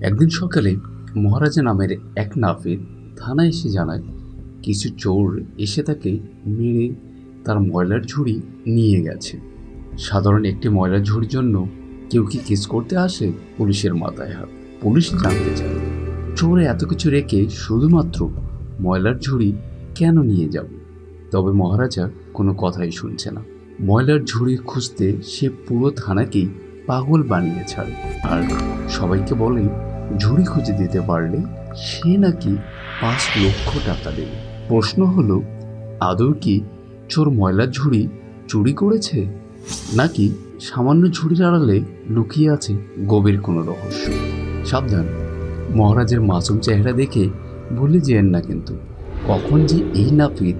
একদিন সকালে মহারাজা নামের এক নাপিত থানায় এসে জানায় কিছু চোর এসে তাকে মেরে তার ময়লার ঝুড়ি নিয়ে গেছে। সাধারণ একটি ময়লার ঝুড়ির জন্য কেউ কি কেস করতে আসে? পুলিশের মাথায় হাত। পুলিশ জানতে চায় চোর এত কিছু রেখে শুধুমাত্র ময়লার ঝুড়ি কেন নিয়ে যাবে। তবে মহারাজা কোনো কথাই শুনছে না। ময়লার ঝুড়ি খুঁজতে সে পুরো থানাকেই পাগল বানিয়ে ছাড়ে আর সবাইকে বলে ঝুড়ি খুঁজে দিতে পারলে সে নাকি 5 লক্ষ টাকা দেবে। প্রশ্ন হলো, আদৌ কি চোর ময়লার ঝুড়ি চুরি করেছে, নাকি সামান্য ঝুড়ির আড়ালে লুকিয়ে আছে গভীর কোনো রহস্য? সাবধান, মহারাজের মাসুম চেহারা দেখে ভুলে যেয়েন না কিন্তু। কখন যে এই নাপিত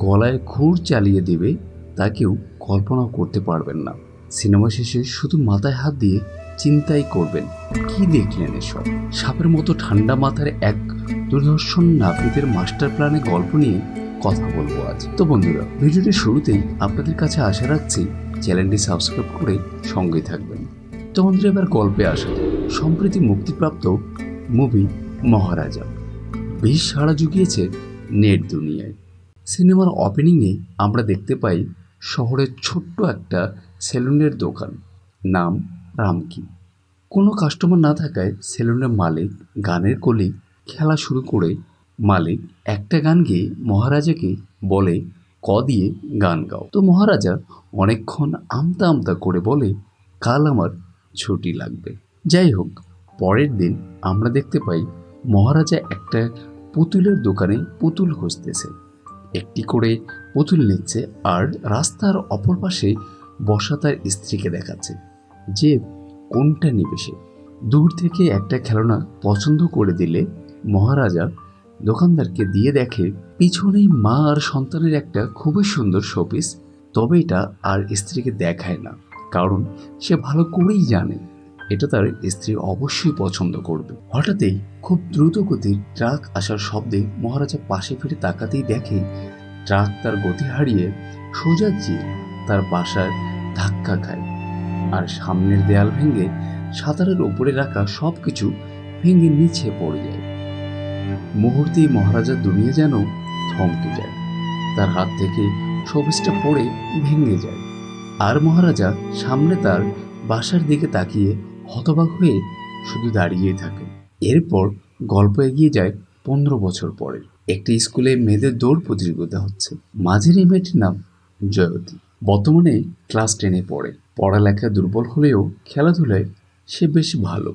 গলায় খুর চালিয়ে দেবে তা কেউ কল্পনাও করতে পারবেন না। সিনেমা শেষে শুধু মাথায় হাত দিয়ে চিন্তাই করবেন, কি দেখলেন এসব? সাপের মতো ঠান্ডা মাথার এক দুর্দর্শন নাপিতের মাস্টার প্ল্যানে গল্প নিয়ে কথা বলবো আজ। তো বন্ধুরা, ভিডিওটির শুরুতেই আপনাদের কাছে আশা রাখছি চ্যানেলটি সাবস্ক্রাইব করে সঙ্গেই থাকবেন। তো বন্ধুরা, এবার গল্পে আসা যাক। সম্প্রতি মুক্তিপ্রাপ্ত মুভি মহারাজা বেশ সাড়া জুগিয়েছে নেট দুনিয়ায়। সিনেমার ওপেনিংয়ে আমরা দেখতে পাই শহরের ছোট্ট একটা সেলুনের দোকান, নাম রামকি। কোনো কাস্টমার না থাকায় সেলুনের মালিক গানের কলি খেলা শুরু করে। মালিক একটা গান গেয়ে মহারাজাকে বলে, দিয়ে গান গাও। তো মহারাজা অনেকক্ষণ আমতা আমতা করে বলে, কাল আমার ছুটি লাগবে। যাই হোক, পরের দিন আমরা দেখতে পাই মহারাজা একটা পুতুলের দোকানে পুতুল খুঁজতেছে। একটি করে পুতুল নিচ্ছে আর রাস্তার অপর পাশে বসা তার স্ত্রীকে দেখাচ্ছে যে কোনটা নিবে সে। দূর থেকে একটা খেলনা পছন্দ করে দিলে মহারাজা দোকানদারকে দিয়ে দেখে পিছনেই মা আর সন্তানের একটা খুবই সুন্দর শোপিস। তবে এটা আর স্ত্রীকে দেখায় না, কারণ সে ভালো করেই জানে এটা তার স্ত্রী অবশ্যই পছন্দ করবে। হঠাৎই খুব দ্রুত গতির ট্রাক আসার শব্দে মহারাজা পাশে ফিরে তাকাতেই দেখে ট্রাক তার গতি হারিয়ে সোজা গিয়ে তার বাসায় ধাক্কা খায় আর সামনের দেয়াল ভেঙে সাঁতারের উপরে রাখা সবকিছু ভেঙে নিচে পড়ে যায়। মুহূর্তেই মহারাজার দুনিয়া যেন থমকে যায়। তার হাত থেকে শোপিসটা পড়ে ভেঙে যায় আর মহারাজা সামনে তার বাসার দিকে তাকিয়ে হতবাক হয়ে শুধু দাঁড়িয়েই থাকে। এরপর গল্প এগিয়ে যায় 15 বছর পরে। একটি স্কুলে মেয়েদের দৌড় প্রতিযোগিতা হচ্ছে। মাঝের এই মেয়েটির নাম জয়তী। বর্তমানে ক্লাস 10-এ পড়ে। পড়ালেখায় দুর্বল হলেও খেলাধুলায় সে বেশ ভালো।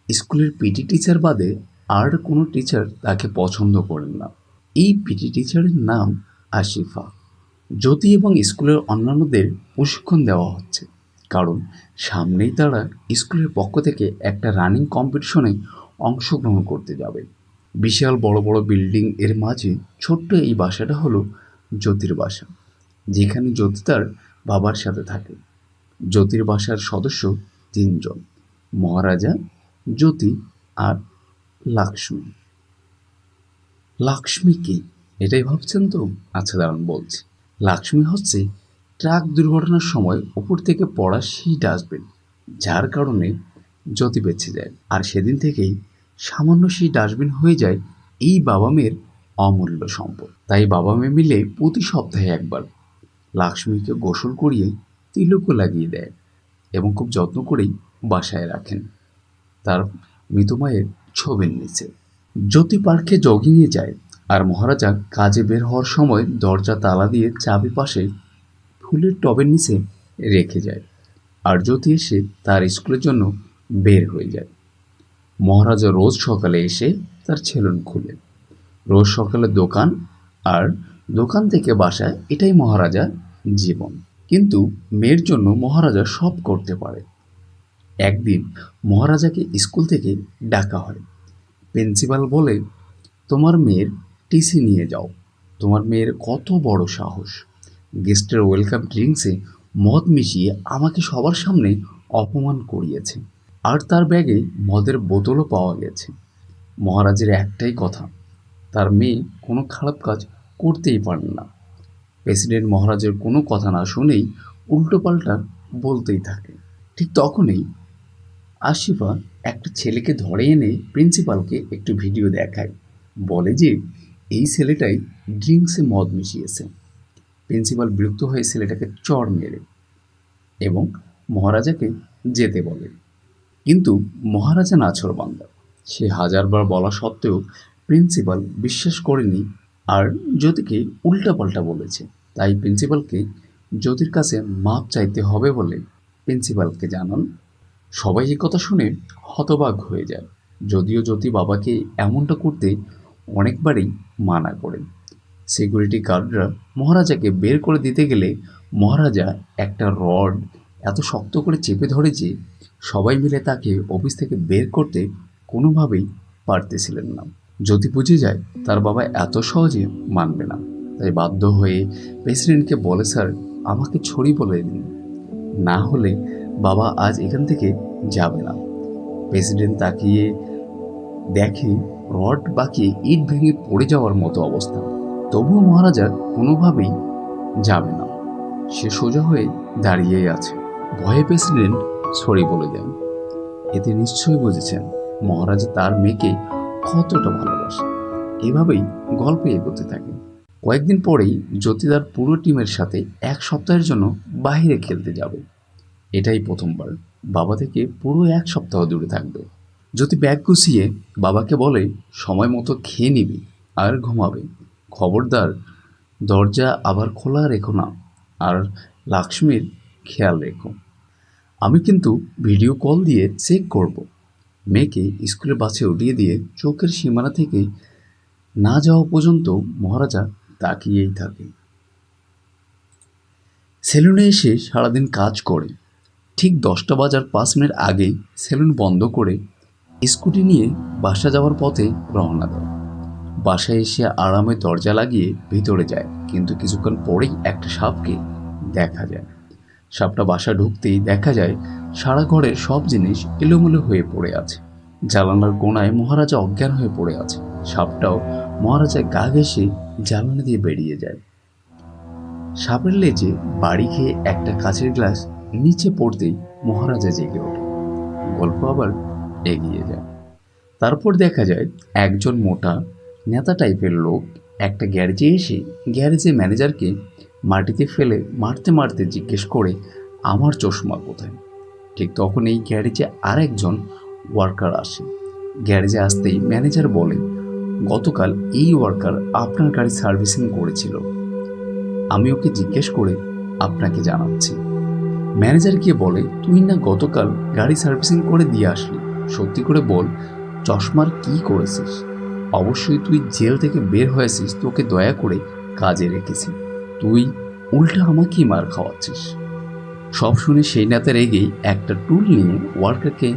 স্কুলের পিটি টিচার বাদে আর কোনো টিচার তাকে পছন্দ করেন না। এই পিটি টিচারের নাম আশিফা। জ্যোতি এবং স্কুলের অন্যান্যদের প্রশিক্ষণ দেওয়া হচ্ছে, কারণ সামনেই তারা স্কুলের পক্ষ থেকে একটা রানিং কম্পিটিশনে অংশগ্রহণ করতে যাবে। বিশাল বড় বড় বিল্ডিং এর মাঝে ছোট্ট এই বাসাটা হলো জ্যোতির বাসা, যেখানে জ্যোতি তার বাবার সাথে থাকে। জ্যোতির বাসার সদস্য 3 জন: মহারাজা, জ্যোতি আর লাক্ষ্মী। লাক্ষ্মী কি, এটাই ভাবছেন তো? আচ্ছা দাঁড়ান বলছি। লাক্ষ্মী হচ্ছে ট্রাক দুর্ঘটনার সময় উপর থেকে পড়া সেই ডাস্টবিন, যার কারণে জ্যোতি বেঁচে যায়। আর সেদিন থেকেই সামান্য সেই ডাস্টবিন হয়ে যায় এই বাবা মেয়ের অমূল্য সম্পদ। তাই বাবা মেয়ে মিলে প্রতি সপ্তাহে একবার লাক্ষ্মীকে গোসল করিয়ে তিলকও লাগিয়ে দেয় এবং খুব যত্ন করেই বাসায় রাখেন তার মৃত মায়ের ছবির নিচে। জ্যোতি পার্কে জগিংয়ে যায় আর মহারাজা কাজে বের হওয়ার সময় দরজা তালা দিয়ে চাবি পাশে ফুলের টবের নিচে রেখে যায় আর জ্যোতি এসে তার স্কুলের জন্য বের হয়ে যায়। মহারাজা রোজ সকালে এসে তার সেলুন খুলে, রোজ সকালে দোকান, আর দোকান থেকে বাসায়, এটাই মহারাজার জীবন। কিন্তু মেয়ের জন্য মহারাজা সব করতে পারে। একদিন মহারাজাকে স্কুল থেকে ডাকা হয়। প্রিন্সিপাল বলে, তোমার মেয়ের টিসি নিয়ে যাও। তোমার মেয়ের কত বড় সাহস, গেস্টের ওয়েলকাম ড্রিঙ্কসে মদ মিশিয়ে আমাকে সবার সামনে অপমান করিয়েছে। আর তার ব্যাগে মদের বোতলও পাওয়া গেছে। মহারাজের একটাই কথা, তার মেয়ে কোনো খারাপ কাজ করতেই পারেন না। প্রেসিডেন্ট মহারাজের কোনো কথা না শুনেই উল্টোপাল্টা বলতেই থাকে। ঠিক তখনই আশিফা একটা ছেলেকে ধরে এনে প্রিন্সিপালকে একটু ভিডিও দেখায়, বলে যে এই ছেলেটাই ড্রিঙ্কসে মদ মিশিয়েছে। প্রিন্সিপাল বিরক্ত হয়ে ছেলেটাকে চড় মেরে এবং মহারাজাকে যেতে বলে। কিন্তু মহারাজা নাছোড়বান্দা। সে হাজারবার বলা সত্ত্বেও প্রিন্সিপাল বিশ্বাস করেনি আর জ্যোতিকে উল্টাপাল্টা বলেছে। তাই প্রিন্সিপালকে জ্যোতির কাছে মাপ চাইতে হবে বলে প্রিন্সিপালকে জানান। সবাই এই কথা শুনে হতবাক হয়ে যায়, যদিও জ্যোতি বাবাকে এমনটা করতে অনেকবারই মানা করেন। সিকিউরিটি গার্ডরা মহারাজাকে বের করে দিতে গেলে মহারাজা একটা রড এত শক্ত করে চেপে ধরে যে সবাই মিলে তাকে অফিস থেকে বের করতে কোনোভাবেই পারতেছিলেন না। জ্যোতি বুঝে যায় তার বাবা এত সহজে মানবে না, তাই বাধ্য হয়ে প্রেসিডেন্টকে বলে, স্যার আমাকে ছড়ি বলে দিন, না হলে বাবা আজ এখান থেকে যাবে না। প্রেসিডেন্ট তাকিয়ে দেখে রড বাঁকিয়ে ইট ভেঙে পড়ে যাওয়ার মতো অবস্থা। তবুও মহারাজা কোনোভাবেই যাবে না, সে সোজা হয়ে দাঁড়িয়েই আছে। ভয়ে প্রেসিডেন্ট সরি বলে দেন। এতে নিশ্চয়ই বুঝেছেন মহারাজা তার মেয়েকে কতটা ভালোবাসে। এভাবেই গল্প এগোতে থাকে। কয়েকদিন পরেই জ্যোতিদার পুরো টিমের সাথে এক সপ্তাহের জন্য বাইরে খেলতে যাবে। এটাই প্রথমবার বাবা থেকে পুরো এক সপ্তাহ দূরে থাকবে। জ্যোতি ব্যাগ গুছিয়ে বাবাকে বলে, সময় মতো খেয়ে নিবি আর ঘুমাবে, খবরদার দরজা আবার খোলা রেখো না, আর লক্ষ্মীর খেয়াল রেখো। আমি কিন্তু ভিডিও কল দিয়ে চেক করব। মেয়েকে স্কুলের বাসে উঠিয়ে দিয়ে চোখের সীমানা থেকে না যাওয়া পর্যন্ত মহারাজা তাকিয়েই থাকে। সেলুনে এসে সারাদিন কাজ করে। ঠিক 10টা বাজার 5 মিনিট আগেই সেলুন বন্ধ করে স্কুটি নিয়ে বাসা যাওয়ার পথে রওনা দেয়। বাসায় এসে আরামে দরজা লাগিয়ে ভিতরে যায়, কিন্তু কিছুক্ষণ পরেই একটা সাপকে দেখা যায়। সাপটা বাসা ঢুকতেই দেখা যায় সারা ঘরের সব জিনিস এলোমেলো হয়ে পড়ে আছে। জানালার কোণায় মহারাজা অজ্ঞান হয়ে পড়ে আছে। সাপটাও মহারাজা গা ঘেঁষে জানালা দিয়ে বেরিয়ে যায়। সাপের লেজে বাড়ি খেয়ে একটা কাঁচের গ্লাস নিচে পড়তেই মহারাজা জেগে ওঠে। গল্প আবার এগিয়ে যায়। তারপর দেখা যায় একজন মোটা নেতা টাইপের লোক একটা গ্যারেজে এসে গ্যারেজের ম্যানেজারকে মাটিতে ফেলে মারতে মারতে জিজ্ঞেস করে, আমার চশমা কোথায়? ঠিক তখন এই গ্যারেজে আরেকজন ওয়ার্কার আসে। গ্যারেজে আসতেই ম্যানেজার বলে, গতকাল এই ওয়ার্কার আপনার গাড়ি সার্ভিসিং করেছিল, আমি ওকে জিজ্ঞেস করে আপনাকে জানাচ্ছি। ম্যানেজার গিয়ে বলে, তুই না গতকাল গাড়ি সার্ভিসিং করে দিয়ে আসলি, সত্যি করে বল চশমার কি করেছিস? অবশ্যই তুই জেল থেকে বের হয়েছিস, তোকে দয়া করে কাজে রেখেছি, তুই উল্টা আমাকেই মার খাওয়াচ্ছিস। সব শুনে সেই নেতা রেগেই একটা টুল নিয়ে ওয়ার্কারকে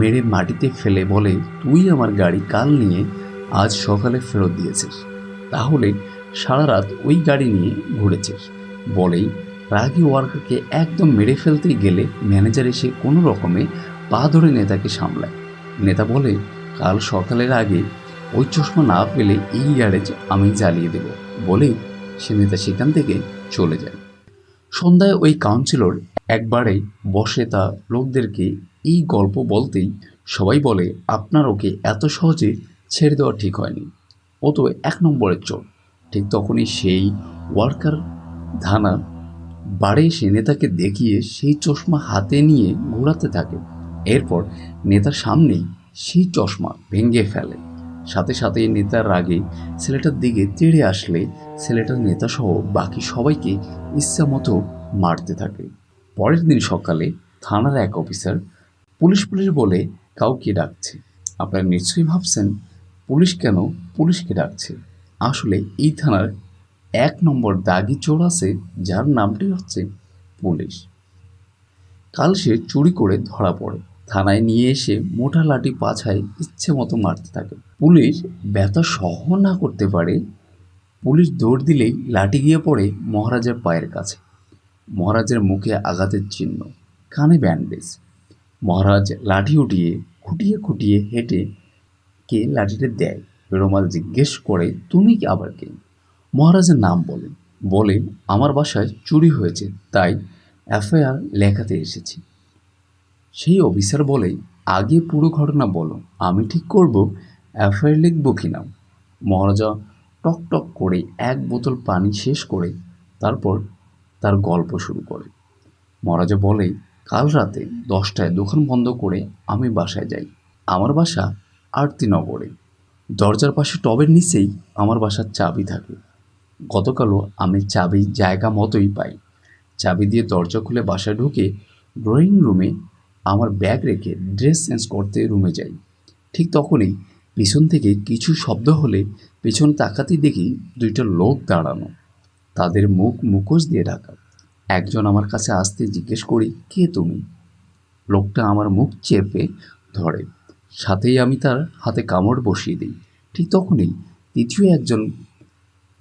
মেরে মাটিতে ফেলে বলে, তুই আমার গাড়ি কাল নিয়ে আজ সকালে ফেরত দিয়েছিস, তাহলে সারা রাত ওই গাড়ি নিয়ে ঘুরেছিস। বলেই রাগী ওয়ার্কারকে একদম মেরে ফেলতেই গেলে ম্যানেজার এসে কোনো রকমে পা ধরে নেতাকে সামলায়। নেতা বলে, কাল সকালের আগে ওই চশমা না পেলে এই গ্যারেজ আমি জ্বালিয়ে দেব। বলেই সে নেতা সেখান থেকে চলে যায়। সন্ধ্যায় ওই কাউন্সিলর একবারেই বসে তা লোকদেরকে এই গল্প বলতেই সবাই বলে, আপনার ওকে এত সহজে ছেড়ে দেওয়া ঠিক হয়নি, ও তো 1 নম্বরের চোর। ঠিক তখনই সেই ওয়ার্কার ধানা বাড়ি এসে নেতাকে দেখিয়ে সেই চশমা হাতে নিয়ে ঘোরাতে থাকে। এরপর নেতার সামনেই সেই চশমা ভেঙে ফেলে। সাথে সাথে নেতার রাগে ছেলেটার দিকে তেড়ে আসলে ছেলেটার নেতাসহ বাকি সবাইকে ইচ্ছা মতো মারতে থাকে। পরের দিন সকালে থানার এক অফিসার পুলিশ পুলিশ বলে কাউকে ডাকছে। আপনারা নিশ্চয়ই ভাবছেন পুলিশকে ডাকছে। আসলে এই থানার 1 নম্বর দাগি চোর আছে, যার নামটি হচ্ছে পুলিশ। কাল সে চুরি করে ধরা পড়ে। থানায় নিয়ে এসে মোটা লাঠি পাছায় ইচ্ছে মতো মারতে থাকে। পুলিশ ব্যথা সহ্য না করতে পারে। পুলিশ দৌড় দিলেই লাঠি গিয়ে পড়ে মহারাজের পায়ের কাছে। মহারাজের মুখে আঘাতের চিহ্ন, কানে ব্যান্ডেজ। মহারাজ লাঠি উঠিয়ে খুঁটিয়ে খুঁটিয়ে হেঁটে কে লাঠিটা দেয়। পেরুমাল জিজ্ঞেস করে, তুমি কি আবার কে? মহারাজের নাম বলে আমার বাসায় চুরি হয়েছে, তাই এফআইআর লেখাতে এসেছি। সেই অফিসার বলে, আগে পুরো ঘটনা বলো, আমি ঠিক করব এফআইআর লিখব কিনা। মহারাজা টক টক করে এক বোতল পানি শেষ করে তারপর তার গল্প শুরু করে। মহারাজা বলে, কাল রাতে 10টায় দোকান বন্ধ করে আমি বাসায় যাই। আমার বাসা আরতিনগরে। দরজার পাশে টবের নিচেই আমার বাসার চাবি থাকে। গতকালও আমি চাবি জায়গা মতোই পাই। চাবি দিয়ে দরজা খুলে বাসায় ঢুকে ড্রয়িং রুমে আমার ব্যাগ রেখে ড্রেস চেঞ্জ করতে রুমে যাই। ঠিক তখনই পিছন থেকে কিছু শব্দ হলে পিছন তাকাতেই দেখি 2টা লোক দাঁড়ানো, তাদের মুখ মুখোশ দিয়ে ঢাকা। একজন আমার কাছে আসতে জিজ্ঞেস করি, কে তুমি? লোকটা আমার মুখ চেপে ধরে, সাথেই আমি তার হাতে কামড় বসিয়ে দিই। ঠিক তখনই তৃতীয় একজন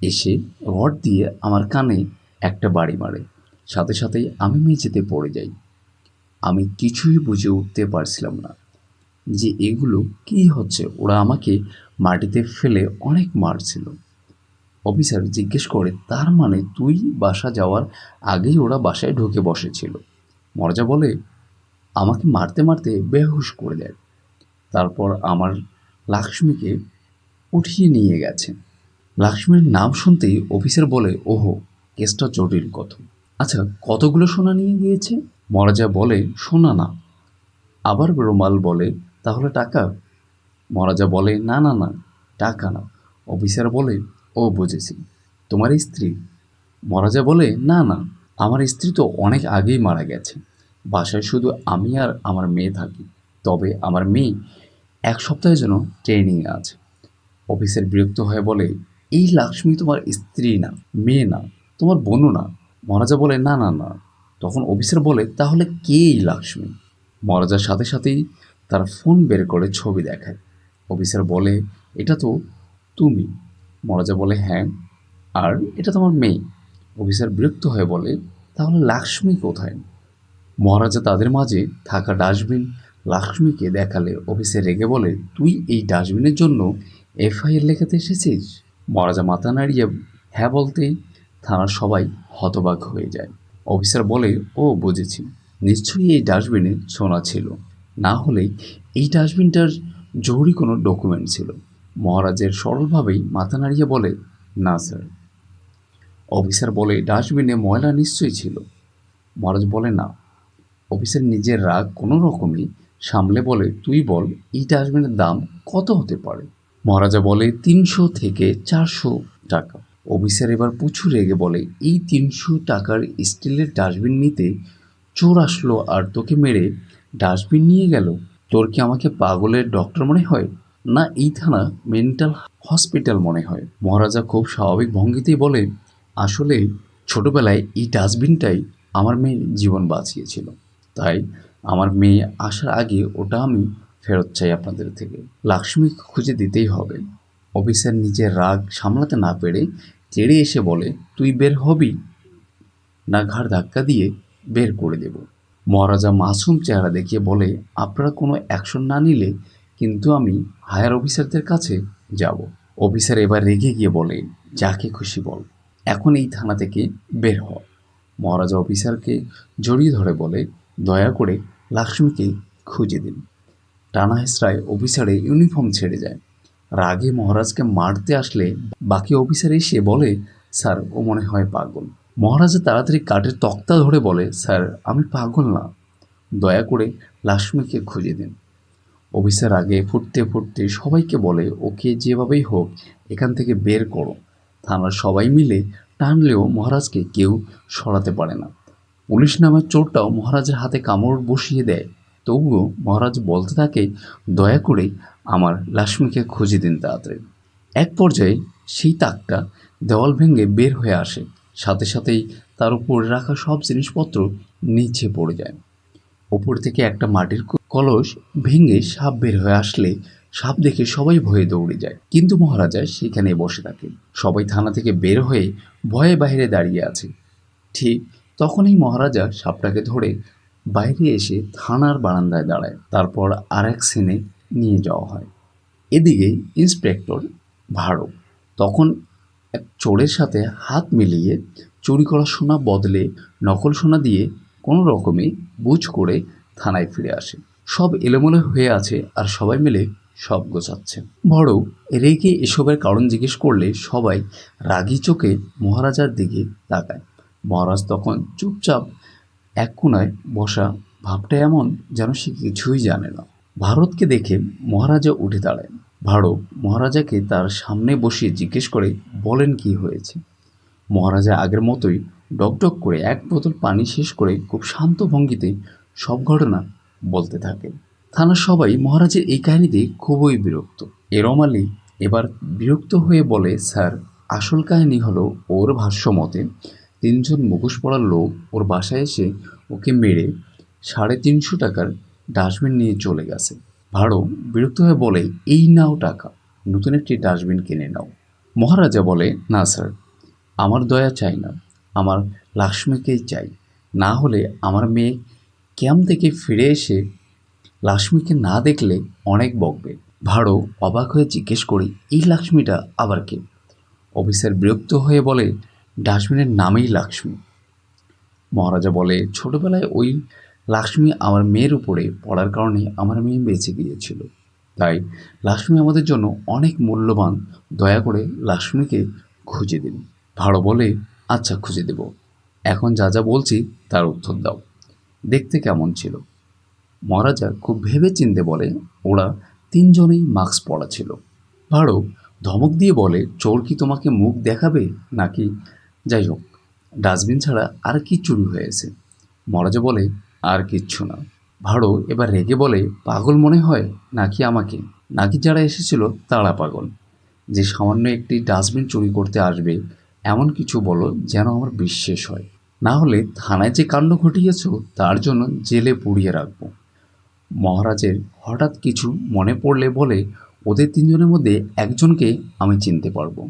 এসে রড দিয়ে আমার কানে একটা বাড়ি মারে। সাথে সাথেই আমি মেঝেতে পড়ে যাই। আমি কিছুই বুঝে উঠতে পারছিলাম না যে এগুলো কী হচ্ছে। ওরা আমাকে মাটিতে ফেলে অনেক মারছিল। অফিসার জিজ্ঞেস করে, তার মানে তুই বাসা যাওয়ার আগেই ওরা বাসায় ঢুকে বসেছিল? মর্জা বলে, আমাকে মারতে মারতে বেহুশ করে দেয়। তারপর আমার লাক্ষ্মীকে উঠিয়ে নিয়ে গেছে। লাক্ষ্মীর নাম শুনতেই অফিসার বলে, ওহো, কেসটা জটিল কত। আচ্ছা, কতগুলো সোনা নিয়ে গিয়েছে? মহারাজা বলে, সোনা না। আবার রুমাল বলে, তাহলে টাকা? মহারাজা বলে, না না না, টাকা না। অফিসার বলে, ও বুঝেছি, তোমার স্ত্রী? মহারাজা বলে, না না, আমার স্ত্রী তো অনেক আগেই মারা গেছে। বাসায় শুধু আমি আর আমার মেয়ে থাকি। তবে আমার মেয়ে 1 সপ্তাহের জন্য ট্রেনিংয়ে আছে। অফিসার বিরক্ত হয়ে বলে, এই লাক্ষ্মী তোমার স্ত্রী না, মেয়ে না, তোমার বোনও না। মহারাজা বলে, না না না। তখন অফিসার বলে, তাহলে কে এই লাক্ষ্মী? মহারাজার সাথে সাথেই তার ফোন বের করে ছবি দেখায়। অফিসার বলে, এটা তো তুমি। মহারাজা বলে, হ্যাঁ, আর এটা তোমার মেয়ে। অফিসার বিরক্ত হয়ে বলে, তাহলে লাক্ষ্মী কোথায়? মহারাজা তাদের মাঝে থাকা ডাস্টবিন লাক্ষ্মীকে দেখালে অফিসার রেগে বলে, তুই এই ডাস্টবিনের জন্য এফআইআর লেখাতে এসেছিস? মহারাজা মাথা নাড়িয়ে হ্যাঁ বলতেই থানার সবাই হতবাক হয়ে যায়। অফিসার বলে, ও বুঝেছি, নিশ্চয়ই এই ডাস্টবিনে সোনা ছিল, না হলে এই ডাস্টবিনটার জরুরি কোনো ডকুমেন্ট ছিল। মহারাজের সরলভাবেই মাথা নাড়িয়ে বলে, না স্যার। অফিসার বলে, ডাস্টবিনে ময়লা নিশ্চয়ই ছিল। মহারাজ বলে, না। অফিসার নিজের রাগ কোনো রকমই সামলে বলে, তুই বল, এই ডাস্টবিনের দাম কত হতে পারে? মহারাজা বলে, 300 থেকে 400 টাকা। অফিসার এবার প্রচুর রেগে বলে, এই 300 টাকার স্টিলের ডাস্টবিন নিতে চোর আসলো আর তোকে মেরে ডাস্টবিন নিয়ে গেল? তোর কি আমাকে পাগলের ডক্টর মনে হয়, না এই থানা মেন্টাল হসপিটাল মনে হয়? মহারাজা খুব স্বাভাবিক ভঙ্গিতেই বলে, আসলে ছোটবেলায় এই ডাস্টবিনটাই আমার মেয়ের জীবন বাঁচিয়েছিল, তাই আমার মেয়ে আসার আগে ওটা আমি ফেরত চাই আপনাদের থেকে। লাক্ষ্মীকে খুঁজে দিতেই হবে। অফিসার নিজের রাগ সামলাতে না পেরে তেড়ে এসে বলে, তুই বের হবি না ঘাড় ধাক্কা দিয়ে বের করে দেব? মহারাজা মাসুম চেহারা দেখিয়ে বলে, আপনারা কোনো অ্যাকশন না নিলে কিন্তু আমি হায়ার অফিসারদের কাছে যাব। অফিসার এবার রেগে গিয়ে বলে, যাকে খুশি বল, এখন এই থানা থেকে বের হ। মহারাজা অফিসারকে জড়িয়ে ধরে বলে, দয়া করে লাক্ষ্মীকে খুঁজে দিন। টানা হেঁচড়ায় অফিসারের ইউনিফর্ম ছেড়ে যায়। রাগে মহারাজকে মারতে আসলে বাকি অফিসার এসে বলে, স্যার, ও মনে হয় পাগল। মহারাজা তাড়াতাড়ি কাঠের তক্তা ধরে বলে, স্যার, আমি পাগল না, দয়া করে লাক্ষ্মীকে খুঁজে দিন। অফিসার আগে ফুটতে ফুটতে সবাইকে বলে, ওকে যেভাবেই হোক এখান থেকে বের করো। থানার সবাই মিলে টানলেও মহারাজকে কেউ সরাতে পারে না। পুলিশ নামের চোরটাও মহারাজের হাতে কামড় বসিয়ে দেয়। তবুও মহারাজ বলতে থাকে, দয়া করে আমার লাক্ষ্মীকে খুঁজে দিন তাড়াতাড়ি। এক পর্যায়ে সেই তাকটা দেওয়াল ভেঙে বের হয়ে আসে। সাথে সাথেই তার উপর রাখা সব জিনিসপত্র নিচে পড়ে যায়। ওপর থেকে একটা মাটির কলস ভেঙে সাপ বের হয়ে আসলে সাপ দেখে সবাই ভয়ে দৌড়ে যায়, কিন্তু মহারাজা সেখানে বসে থাকে। সবাই থানা থেকে বের হয়ে ভয়ে বাইরে দাঁড়িয়ে আছে। ঠিক তখনই মহারাজা সাপটাকে ধরে বাইরে এসে থানার বারান্দায় দাঁড়ায়। তারপর আর এক সিনে নিয়ে যাওয়া হয়। এদিকে ইন্সপেক্টর ভাড়ো তখন এক চোরের সাথে হাত মিলিয়ে চুরি করা সোনা বদলে নকল সোনা দিয়ে কোনো রকমে বুঝ করে থানায় ফিরে আসে। সব এলোমেলো হয়ে আছে আর সবাই মিলে সব গোছাচ্ছে। বড় রেগে এসবের কারণ জিজ্ঞেস করলে সবাই রাগী চোখে মহারাজার দিকে তাকায়। মহারাজ তখন চুপচাপ এক কোণায় বসা, ভাবটা এমন যেন সে কিছুই জানে না। ভারতকে দেখে মহারাজা উঠে দাঁড়ায়। ভারত মহারাজাকে তার সামনে বসিয়ে জিজ্ঞেস করে, বলেন কি হয়েছে। মহারাজা আগের মতোই ডকডক করে এক বোতল পানি শেষ করে খুব শান্ত ভঙ্গিতে সব ঘটনা বলতে থাকে। থানার সবাই মহারাজের এই কাহিনীতে খুবই বিরক্ত। এরম আলী এবার বিরক্ত হয়ে বলে, স্যার, আসল কাহিনী হলো ওর ভাষ্য মতে 3জন মুখোশ পরা লোক ওর বাসায় এসে ওকে মেরে 350 টাকার ডাস্টবিন নিয়ে চলে গেছে। ভাড়ো বিরক্ত হয়ে বলে, এই নাও টাকা, নতুন একটি ডাস্টবিন কিনে নাও। মহারাজা বলে, না স্যার, আমার দয়া চাই না, আমার লাক্ষ্মীকেই চাই। না হলে আমার মেয়ে ক্যাম্প থেকে ফিরে এসে লাক্ষ্মীকে না দেখলে অনেক বকবে। ভাড়ো অবাক হয়ে জিজ্ঞেস করি, এই লাক্ষ্মীটা আবার কে? অফিসার বিরক্ত হয়ে বলে, ডাস্টবিনের নামেই লক্ষ্মী। মহারাজা বলে, ছোটবেলায় ওই লক্ষ্মী আমার মেয়ের উপরে পড়ার কারণে আমার মেয়ে বেঁচে গিয়েছিল, তাই লক্ষ্মী আমাদের জন্য অনেক মূল্যবান। দয়া করে লক্ষ্মীকে খুঁজে দিন। ভাড়ো বলে, আচ্ছা খুঁজে দেব, এখন যা যা বলছি তার উত্তর দাও। দেখতে কেমন ছিল? মহারাজা খুব ভেবে চিনতে বলে, ওরা 3জনেই মাস্ক পরা ছিল। ভাড়ো ধমক দিয়ে বলে, চোর কি তোমাকে মুখ দেখাবে নাকি? যাই হোক, ডাস্টবিন ছাড়া আর কি চুরি হয়েছে? মহারাজা বলে, আর কিচ্ছু না। ভাড়ো এবার রেগে বলে, পাগল মনে হয় নাকি আমাকে? নাকি যারা এসেছিল তারা পাগল? যে সামান্য একটি ডাস্টবিন চুরি করতে আসবে এমন কিছু বলো যেন আমার বিশ্বাস হয়, না হলে থানায় যে কাণ্ড ঘটিয়েছ তার জন্য জেলে পুড়িয়ে রাখবো। মহারাজের হঠাৎ কিছু মনে পড়লে বলে, ওদের 3জনের মধ্যে একজনকে আমি চিনতে পারবো।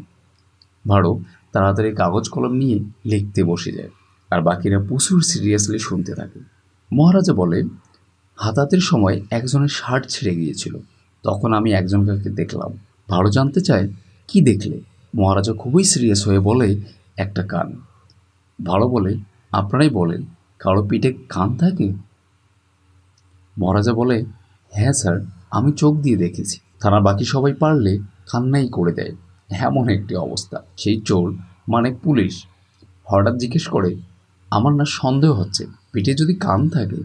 ভাড়ো তাড়াতাড়ি কাগজ কলম নিয়ে লিখতে বসে যায়, আর বাকিরা প্রচুর সিরিয়াসলি শুনতে থাকে। মহারাজা বলে, হাতাতের সময় একজনের শার্ট ছিঁড়ে গিয়েছিল, তখন আমি একজনকে দেখলাম। ভাড়ো জানতে চায়, কি দেখলে? মহারাজা খুবই সিরিয়াস হয়ে বলে, একটা কান। ভাড়ো বলে, আপনারাই বলেন, কারো পিঠে কান থাকে? মহারাজা বলে, হ্যাঁ স্যার, আমি চোখ দিয়ে দেখেছি। থানার বাকি সবাই পারলে কান্নাই করে দেয়, এমন একটি অবস্থা। সেই চোর মানে পুলিশ হঠাৎ জিজ্ঞেস করে, আমার না সন্দেহ হচ্ছে পিঠে যদি কান থাকে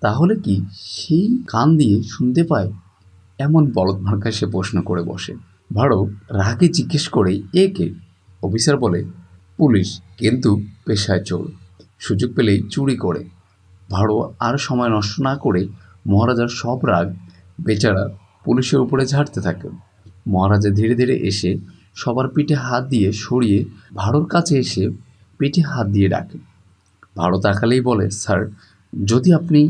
তাহলে কি সেই কান দিয়ে শুনতে পায়? এমন বলদ মার্কা সে প্রশ্ন করে বসে। ভাড়ো রাগে জিজ্ঞেস করে, এ কে? অফিসার বলে, পুলিশ, কিন্তু পেশায় চোর, সুযোগ পেলেই চুরি করে। ভাড়ো আর সময় নষ্ট না করে মহারাজার সব রাগ বেচারা পুলিশের উপরে ঝাড়তে থাকে। মহারাজা ধীরে ধীরে এসে সবার পিঠে হাত দিয়ে সরিয়ে ভাড়োর কাছে এসে পিঠে হাত দিয়ে ডাকে। ভাড়ো তাকালেই বলে, স্যার, যদি আপনি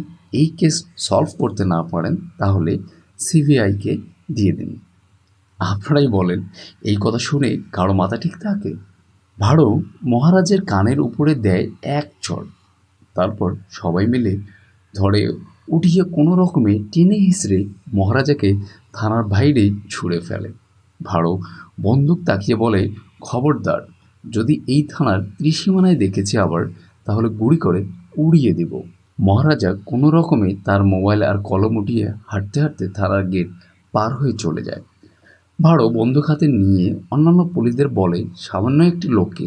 এই কেস সলভ করতে না পারেন তাহলে সিবিআইকে দিয়ে দিন। আপনারাই বলেন, এই কথা শুনে কারো মাথা ঠিক থাকে? ভাড়ো মহারাজের কানের উপরে দেয় এক চড়, তারপর সবাই মিলে ধরে উঠিয়ে কোনো রকমে টেনে হিঁচড়ে মহারাজাকে থানার বাইরে ছুঁড়ে ফেলে। ভাড়ো বন্দুক তাকিয়ে বলে, খবরদার, যদি এই থানার ত্রিসীমানায় দেখেছি আবার, তাহলে গুলি করে উড়িয়ে দেব। মহারাজা কোনো রকমে তার মোবাইল আর কলম উঠিয়ে হাঁটতে হাঁটতে থানার গেট পার হয়ে চলে যায়। ভাড়ো বন্দুক হাতে নিয়ে অন্যান্য পুলিশদের বলে, সামান্য একটি লোককে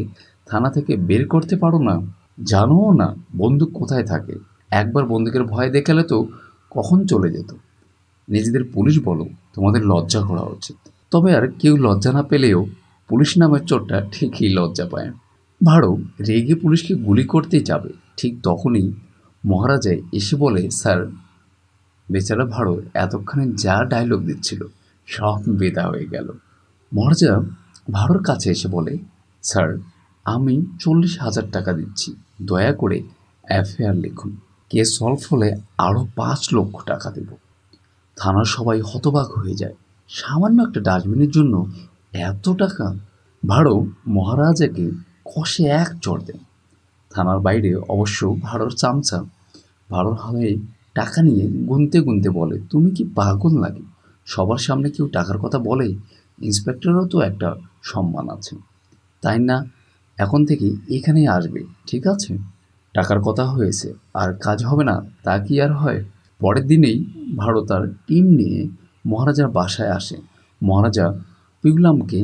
থানা থেকে বের করতে পারো না? জানোও না বন্দুক কোথায় থাকে? একবার বন্দুকের ভয় দেখালে তো কখন চলে যেত। নিজেদের পুলিশ বলো, তোমাদের লজ্জা করা উচিত। তবে আর কেউ লজ্জা না পেলেও পুলিশ নামের চোরটা ঠিকই লজ্জা পায়। ভাড়ো রেগে পুলিশকে গুলি করতে যাবে, ঠিক তখনই মহারাজা এসে বলে, স্যার, বেচারা ভাড়ো এতক্ষণে যা ডায়লগ দিচ্ছিল সব বেদা হয়ে গেল। মহারাজা ভাড়োর কাছে এসে বলে, স্যার, আমি 40,000 টাকা দিচ্ছি, দয়া করে এফআইআর লিখুন। কেস সলভ হলে আরও 5 লক্ষ টাকা দেব। থানার সবাই হতবাক হয়ে যায়, সামান্য একটা ডাস্টবিনের জন্য এত টাকা? ভাড়ো মহারাজাকে কষে এক চড় দেন। থানার বাইরে অবশ্য ভাড়োর চামচা ভাড়োর হাতে টাকা নিয়ে গুনতে গুনতে বলে, তুমি কি পাগল নাকি? সবার সামনে কেউ টাকার কথা বলে? ইন্সপেক্টরও তো একটা সম্মান আছে, তাই না? এখন থেকে এখানেই আসবে, ঠিক আছে? টাকার কথা হয়েছে, আর কাজ হবে না তা কি আর হয়? পরের দিনেই ভারত তার টিম নিয়ে মহারাজার বাসায় আসে। মহারাজা পিগুলামকে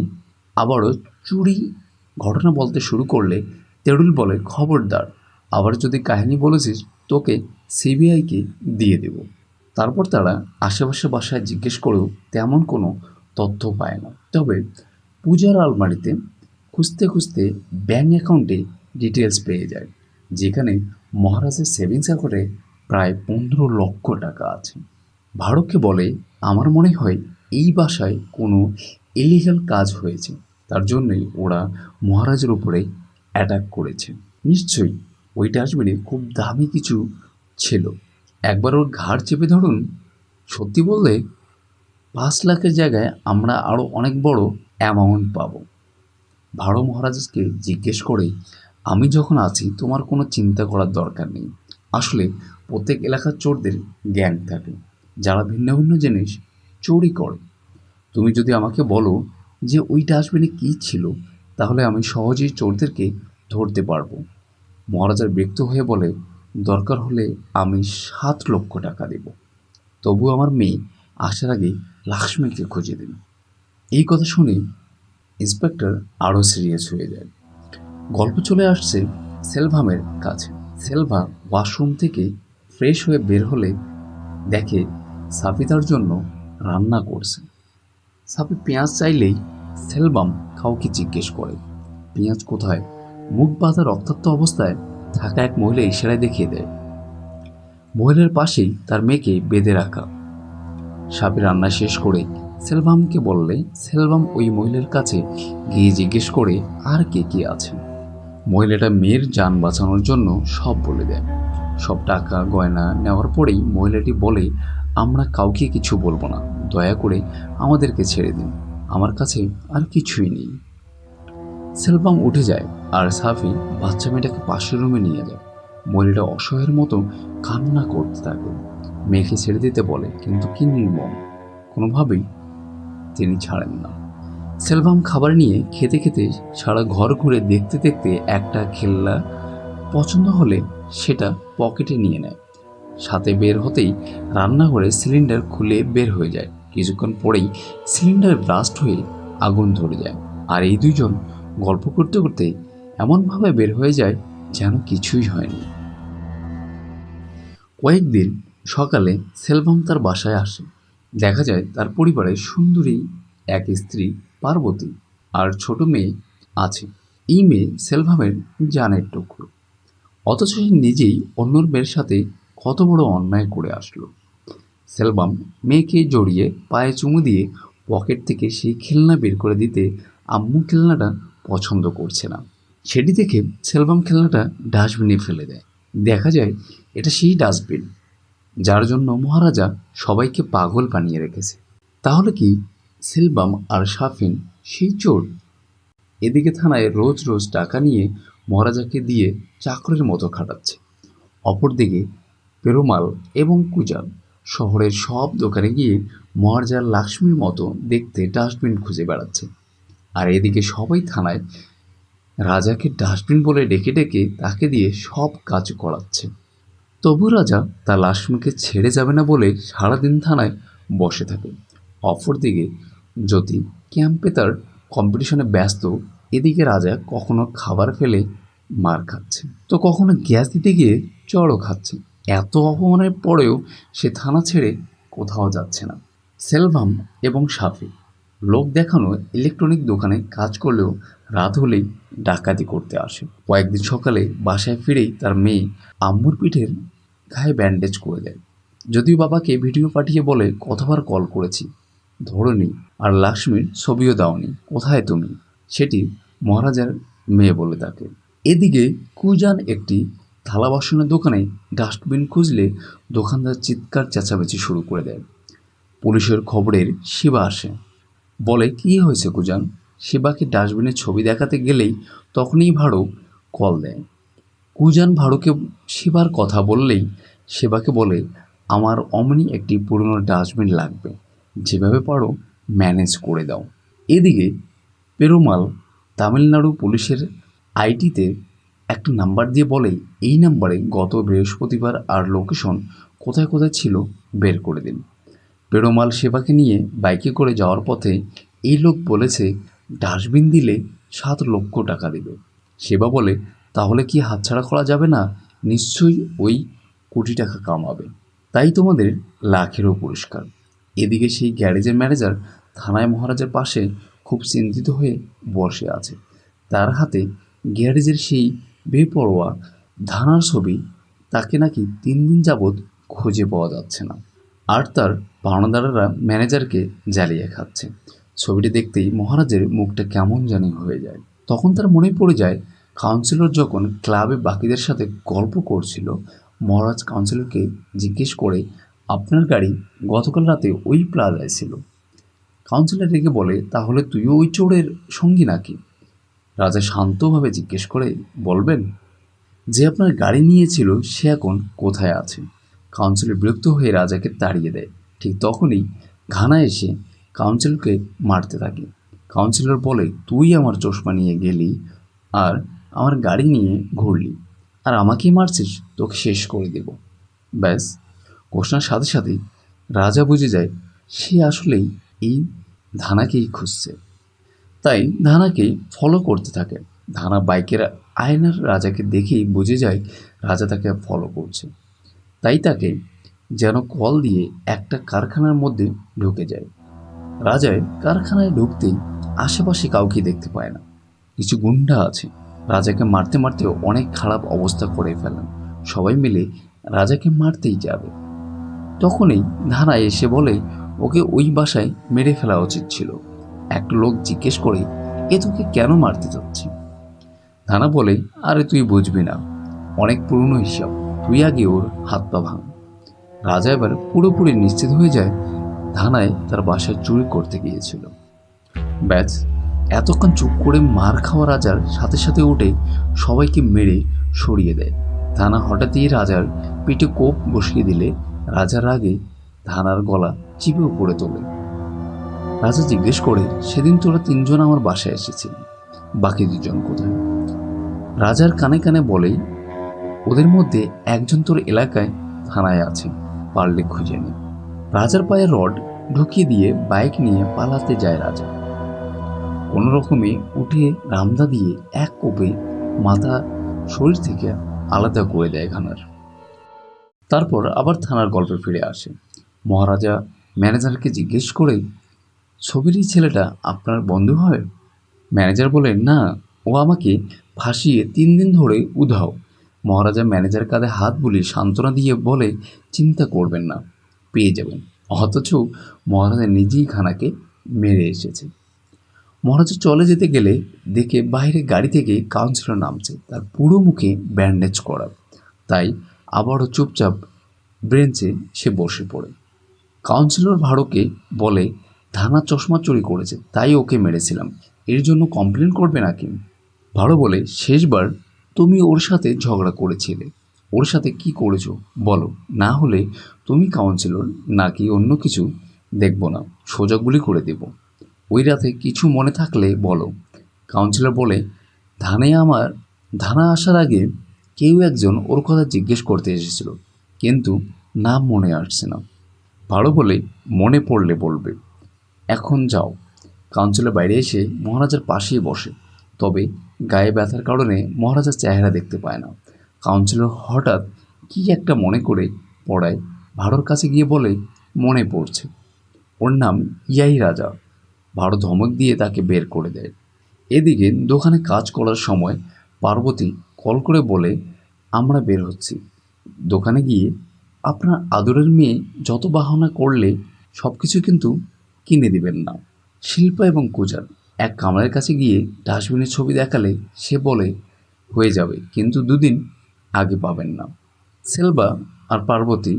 আবারও চুরি ঘটনা বলতে শুরু করলে তেড়ুল বলে, খবরদার, আবার যদি কাহিনী বলেছিস তোকে সিবিআইকে দিয়ে দেব। তারপর তারা আশেপাশে বাসায় জিজ্ঞেস করেও তেমন কোনো তথ্য পায় না। তবে পূজার আলমারিতে খুঁজতে খুঁজতে ব্যাঙ্ক অ্যাকাউন্টে ডিটেলস পেয়ে যায়, যেখানে মহারাজের সেভিংস অ্যাকাউন্টে প্রায় 15 লক্ষ টাকা আছে। ভারতকে বলে, আমার মনে হয় এই বাসায় কোনো ইলিগাল কাজ হয়েছে, তার জন্যই ওরা মহারাজের উপরে অ্যাটাক করেছে। নিশ্চয়ই ওই ডাস্টবিনে খুব দামি কিছু ছিল, একবার ওর ঘাড় চেপে ধরুন। সত্যি বললে 5 লাখের জায়গায় আমরা আরও অনেক বড় অ্যামাউন্ট পাবো। ভারত মহারাজকে জিজ্ঞেস করে, আমি যখন আছি তোমার কোনো চিন্তা করার দরকার নেই। আসলে প্রত্যেক এলাকার চোরদের গ্যাং থাকে, যারা ভিন্ন ভিন্ন জিনিস চুরি করে। তুমি যদি আমাকে বলো যে ওই ডাস্টবিনে কী ছিল, তাহলে আমি সহজেই চোরদেরকে ধরতে পারবো। মহারাজার ব্যক্ত হয়ে বলে, দরকার হলে আমি 7 লক্ষ টাকা দেব, তবু আমার মেয়ে আসার আগে লক্ষ্মীকে খুঁজে দিন। এই কথা শুনে ইন্সপেক্টর আরও সিরিয়াস হয়ে যায়। গল্প চলে আসছে সেলভামের কাছে। সেলভা ওয়াশরুম থেকে ফ্রেশ হয়ে বের হলে দেখে সাফি তার জন্য রান্না করছে। সাফি পেঁয়াজ চাইলেই সেলভাম কাউকে জিজ্ঞেস করে, পেঁয়াজ কোথায়? মুখ বাঁধা রক্তাক্ত অবস্থায় থাকা এক মহিলা ইশারায় দেখিয়ে দেয়। মহিলার পাশেই তার মেয়েকে বেঁধে রাখা। সাফি রান্না শেষ করে সেলভামকে বললে সেলভাম ওই মহিলার কাছে গিয়ে জিজ্ঞেস করে আর কে কে আছে। মহিলাটা মেয়ের যান বাঁচানোর জন্য সব বলে দেয়। সব টাকা গয়না নেওয়ার পরেই মহিলাটি বলে, আমরা কাউকে কিছু বলবো না, দয়া করে আমাদেরকে ছেড়ে দিন, আমার কাছে আর কিছুই নেই। সেলভাম উঠে যায় আর সাফি বাচ্চা মেয়েটাকে পাশের রুমে নিয়ে যায়। মহিলাটা অসহায়ের মতো কান্না করতে থাকে। মেয়েকে ছেড়ে দিতে বলে, কিন্তু কি নির্মম, কোনোভাবেই তিনি ছাড়েন না। সেলভাম খাবার নিয়ে খেতে খেতে সারা ঘর ঘুরে দেখতে দেখতে একটা খেলনা পছন্দ হলে সেটা পকেটে নিয়ে নেয়। সাথে বের হতেই রান্নাঘরে সিলিন্ডার খুলে বের হয়ে যায়। কিছুক্ষণ পরেই সিলিন্ডার ব্লাস্ট হয়ে আগুন ধরে যায়, আর এই দুইজন গল্প করতে করতে এমনভাবে বের হয়ে যায় যেন কিছুই হয়নি। কয়েকদিন সকালে সেলভাম তার বাসায় আসে। দেখা যায় তার পরিবারে সুন্দরী এক স্ত্রী পার্বতী আর ছোট মেয়ে আছে। এই মেয়ে সেলভামের জানের টুকরো, অথচ সে নিজেই অন্যর মেয়ের সাথে কত বড় অন্যায় করে আসলো। সেলভাম মেয়েকে জড়িয়ে পায়ে চুমু দিয়ে পকেট থেকে সেই খেলনা বের করে দিতে আম্মু খেলনাটা পছন্দ করছে না। সেটি দেখে সেলভাম খেলনাটা ডাস্টবিনে ফেলে দেয়। দেখা যায় এটা সেই ডাস্টবিন যার জন্য মহারাজা সবাইকে পাগল বানিয়ে রেখেছে। তাহলে কি সেলভাম আর সাফিন সেই চোর? এদিকে থানায় রোজ রোজ টাকা নিয়ে মহারাজাকে দিয়ে চাকরের মতো খাটাচ্ছে। অপরদিকে পেরুমাল এবং কুজান শহরের সব দোকানে গিয়ে মহারাজার লক্ষ্মীর মতো দেখতে ডাস্টবিন খুঁজে বেড়াচ্ছে। আর এদিকে সবাই থানায় রাজাকে ডাস্টবিন বলে ডেকে ডেকে তাকে দিয়ে সব কাজ করাচ্ছে। তবু রাজা তার লক্ষ্মীকে ছেড়ে যাবে না বলে সারাদিন থানায় বসে থাকে। অপরদিকে জ্যোতি ক্যাম্পে তার কম্পিটিশনে ব্যস্ত। এদিকে রাজা কখনো খাবার ফেলে মার খাচ্ছে, তো কখনো গ্যাস দিতে গিয়ে চড়ও খাচ্ছে। এত অপমানের পরেও সে থানা ছেড়ে কোথাও যাচ্ছে না। সেলভাম এবং সাফি লোক দেখানো ইলেকট্রনিক দোকানে কাজ করলেও রাত হলেই ডাকাতি করতে আসে। কয়েকদিন সকালে বাসায় ফিরেই তার মেয়ে আম্মুর পিঠের গায়ে ব্যান্ডেজ করে দেয়। যদিও বাবাকে ভিডিও পাঠিয়ে বলে কতবার কল করেছি, ধরোনি, আর লক্ষ্মীর ছবিও দাওনি, কোথায় তুমি? সেটি মহারাজার মেয়ে বলে তাকে। এদিকে কুজান একটি থালা বাসনের দোকানে ডাস্টবিন খুঁজলে দোকানদার চিৎকার চেঁচামেচি শুরু করে দেয়। পুলিশের খবরের শিবা আসে, বলে কী হয়েছে কুজান? শিবাকে ডাস্টবিনের ছবি দেখাতে গেলেই তখনই ভাড়ো কল দেয়। কুজান ভাড়োকে শিবার কথা বললেই শিবাকে বলে, আমার অমনি একটি পুরনো ডাস্টবিন লাগবে, যেভাবে পারো ম্যানেজ করে দাও। এদিকে পেরুমাল তামিলনাড়ু পুলিশের আইটিতে একটা নাম্বার দিয়ে বলে, এই নাম্বারে গত বৃহস্পতিবার আর লোকেশন কোথায় কোথায় ছিল বের করে দিন। পেরুমাল সেবাকে নিয়ে বাইকে করে যাওয়ার পথে এই লোক বলেছে ডাস্টবিন দিলে 7 লক্ষ টাকা দেবে। সেবা বলে, তাহলে কি হাতছাড়া করা যাবে না? নিশ্চয়ই ওই কোটি টাকা কামাবে, তাই তোমাদের লাখেরও পুরস্কার। এদিকে সেই গ্যারেজের ম্যানেজার থানায় মহারাজের পাশে খুব চিন্তিত হয়ে বসে আছে। তার হাতে গ্যারেজের সেই বেপরোয়া ধানার ছবি। তাকে নাকি 3 দিন যাবৎ খুঁজে পাওয়া যাচ্ছে না, আর তার পাওনাদারেরা ম্যানেজারকে জ্বালিয়ে খাচ্ছে। ছবিটি দেখতেই মহারাজের মুখটা কেমন জানি হয়ে যায়। তখন তার মনে পড়ে যায় কাউন্সিলর যখন ক্লাবে বাকিদের সাথে গল্প করছিল, মহারাজ কাউন্সিলরকে জিজ্ঞেস করে, আপনার গাড়ি গতকাল রাতে ওই প্লাজায় ছিল। কাউন্সিলর রেগে বলে, তাহলে তুইও ওই চোরের সঙ্গী নাকি? রাজা শান্তভাবে জিজ্ঞেস করে, বলবেন যে আপনার গাড়ি নিয়েছিল সে এখন কোথায় আছে? কাউন্সিলর বিরক্ত হয়ে রাজাকে তাড়িয়ে দেয়। ঠিক তখনই ঘানা এসে কাউন্সিলরকে মারতে থাকে। কাউন্সিলর বলে, তুই আমার চশমা নিয়ে গেলি আর আমার গাড়ি নিয়ে ঘুরলি, আর আমাকেই মারছিস, তোকে শেষ করে দেব। ব্যাস, ঘোষণার সাথে সাথেই রাজা বুঝে যায় সে আসলেই এই ধানাকেই খুঁজছে। তাই ধানাকেই ফলো করতে থাকে। ধানা বাইকের আয়নার রাজাকে দেখেই বুঝে যায় রাজা তাকে ফলো করছে। তাই তাকে যেন কল দিয়ে একটা কারখানার মধ্যে ঢুকে যায়। রাজায় কারখানায় ঢুকতেই আশেপাশে কাউকে দেখতে পায় না। কিছু গুন্ডা আছে, রাজাকে মারতে মারতে অনেক খারাপ অবস্থা করে ফেলেন। সবাই মিলে রাজাকে মারতেই যাবে। তখনই ধানা এসে বলে, ওকে ওই বাসায় মেরে ফেলা উচিত ছিল। একটা লোক জিজ্ঞেস করে, এ তোকে কেন মারতে যাচ্ছে? ধানা বলে, আরে তুই বুঝবি না, অনেক পুরনো হিসাব, তুই আগে ওর হাত পা ভাঙ। রাজা এবার পুরোপুরি নিশ্চিত হয়ে যায় ধানায় তার বাসায় চুরি করতে গিয়েছিল। ব্যাস, এতক্ষণ চুপ করে মার খাওয়া রাজার সাথে সাথে উঠে সবাইকে মেরে সরিয়ে দেয়। ধানা হঠাৎই রাজার পিঠে কোপ বসিয়ে দিলে রাজার রাগে ধানার গলা চিপে উপড়ে তোলে। রাজা জিজ্ঞেস করে, সেদিন তোরা 3জন আমার বাসায় এসেছিলি, বাকি 2জন কোথায়? রাজার কানে কানে বলেই, ওদের মধ্যে একজন তোর এলাকায় থানায় আছে, পারলে খুঁজে নে। রাজার পায়ে রড ঢুকিয়ে দিয়ে বাইক নিয়ে পালাতে যায় রাজা। কোনো রকমে উঠে রামদা দিয়ে এক কোপে মাথা শরীর থেকে আলাদা করে দেয় ঘানার। তারপর আবার থানার গল্পে ফিরে আসে। মহারাজা ম্যানেজারকে জিজ্ঞেস করে, ছবির এই ছেলেটা আপনার বন্ধু হয়? ম্যানেজার বলে, না, ও আমাকে ফাঁসিয়ে 3 দিন ধরে উধাও। মহারাজা ম্যানেজার কাঁধে হাত বুলিয়ে সান্ত্বনা দিয়ে বলে, চিন্তা করবেন না, পেয়ে যাবেন। অথচ মহারাজা নিজেই খানাকে মেরে এসেছে। মহারাজা চলে যেতে গেলে দেখে বাইরে গাড়ি থেকে কাউন্সিলর নামছে, তার পুরো মুখে ব্যান্ডেজ করা। তাই আবারও চুপচাপ বেঞ্চে সে বসে পড়ে। কাউন্সিলর ভাড়োকে বলে, ধানা চশমা চুরি করেছে, তাই ওকে মেরেছিলাম, এর জন্য কমপ্লেন করবে নাকি? ভাড়ো বলে, শেষবার তুমি ওর সাথে ঝগড়া করেছিলে, ওর সাথে কি করেছো বলো, না হলে তুমি কাউন্সিলর নাকি অন্য কিছু দেখব না, সোজা গুলি করে দেব। ওই রাতে কিছু মনে থাকলে বলো। কাউন্সিলর বলে, ধানা আসার আগে কেউ একজন ওর কথা জিজ্ঞেস করতে এসেছিল, কিন্তু নাম মনে আসছে না। ভালো বলে, মনে পড়লে বলবে, এখন যাও। কাউন্সিলর বাইরে এসে মহারাজার পাশেই বসে, তবে গায়ে ব্যথার কারণে মহারাজার চেহারা দেখতে পায় না। কাউন্সিলর হঠাৎ কি একটা মনে করে পড়ায় ভাড়োর কাছে গিয়ে বলে, মনে পড়ছে, ওর নাম ইয়াই রাজা। ভাড়ো ধমক দিয়ে তাকে বের করে দেয়। এদিকে দোকানে কাজ করার সময় পার্বতী কল করে বলে, আমরা বের হচ্ছি। দোকানে গিয়ে আপনার আদরের মেয়ে যত বাহানা করলে সব কিছু কিন্তু কিনে দিবেন না। শিল্পা এবং কুজার এক কামরার কাছে গিয়ে ডাস্টবিনের ছবি দেখালে সে বলে, হয়ে যাবে, কিন্তু 2 দিন আগে পাবেন না। সেলবা আর পার্বতী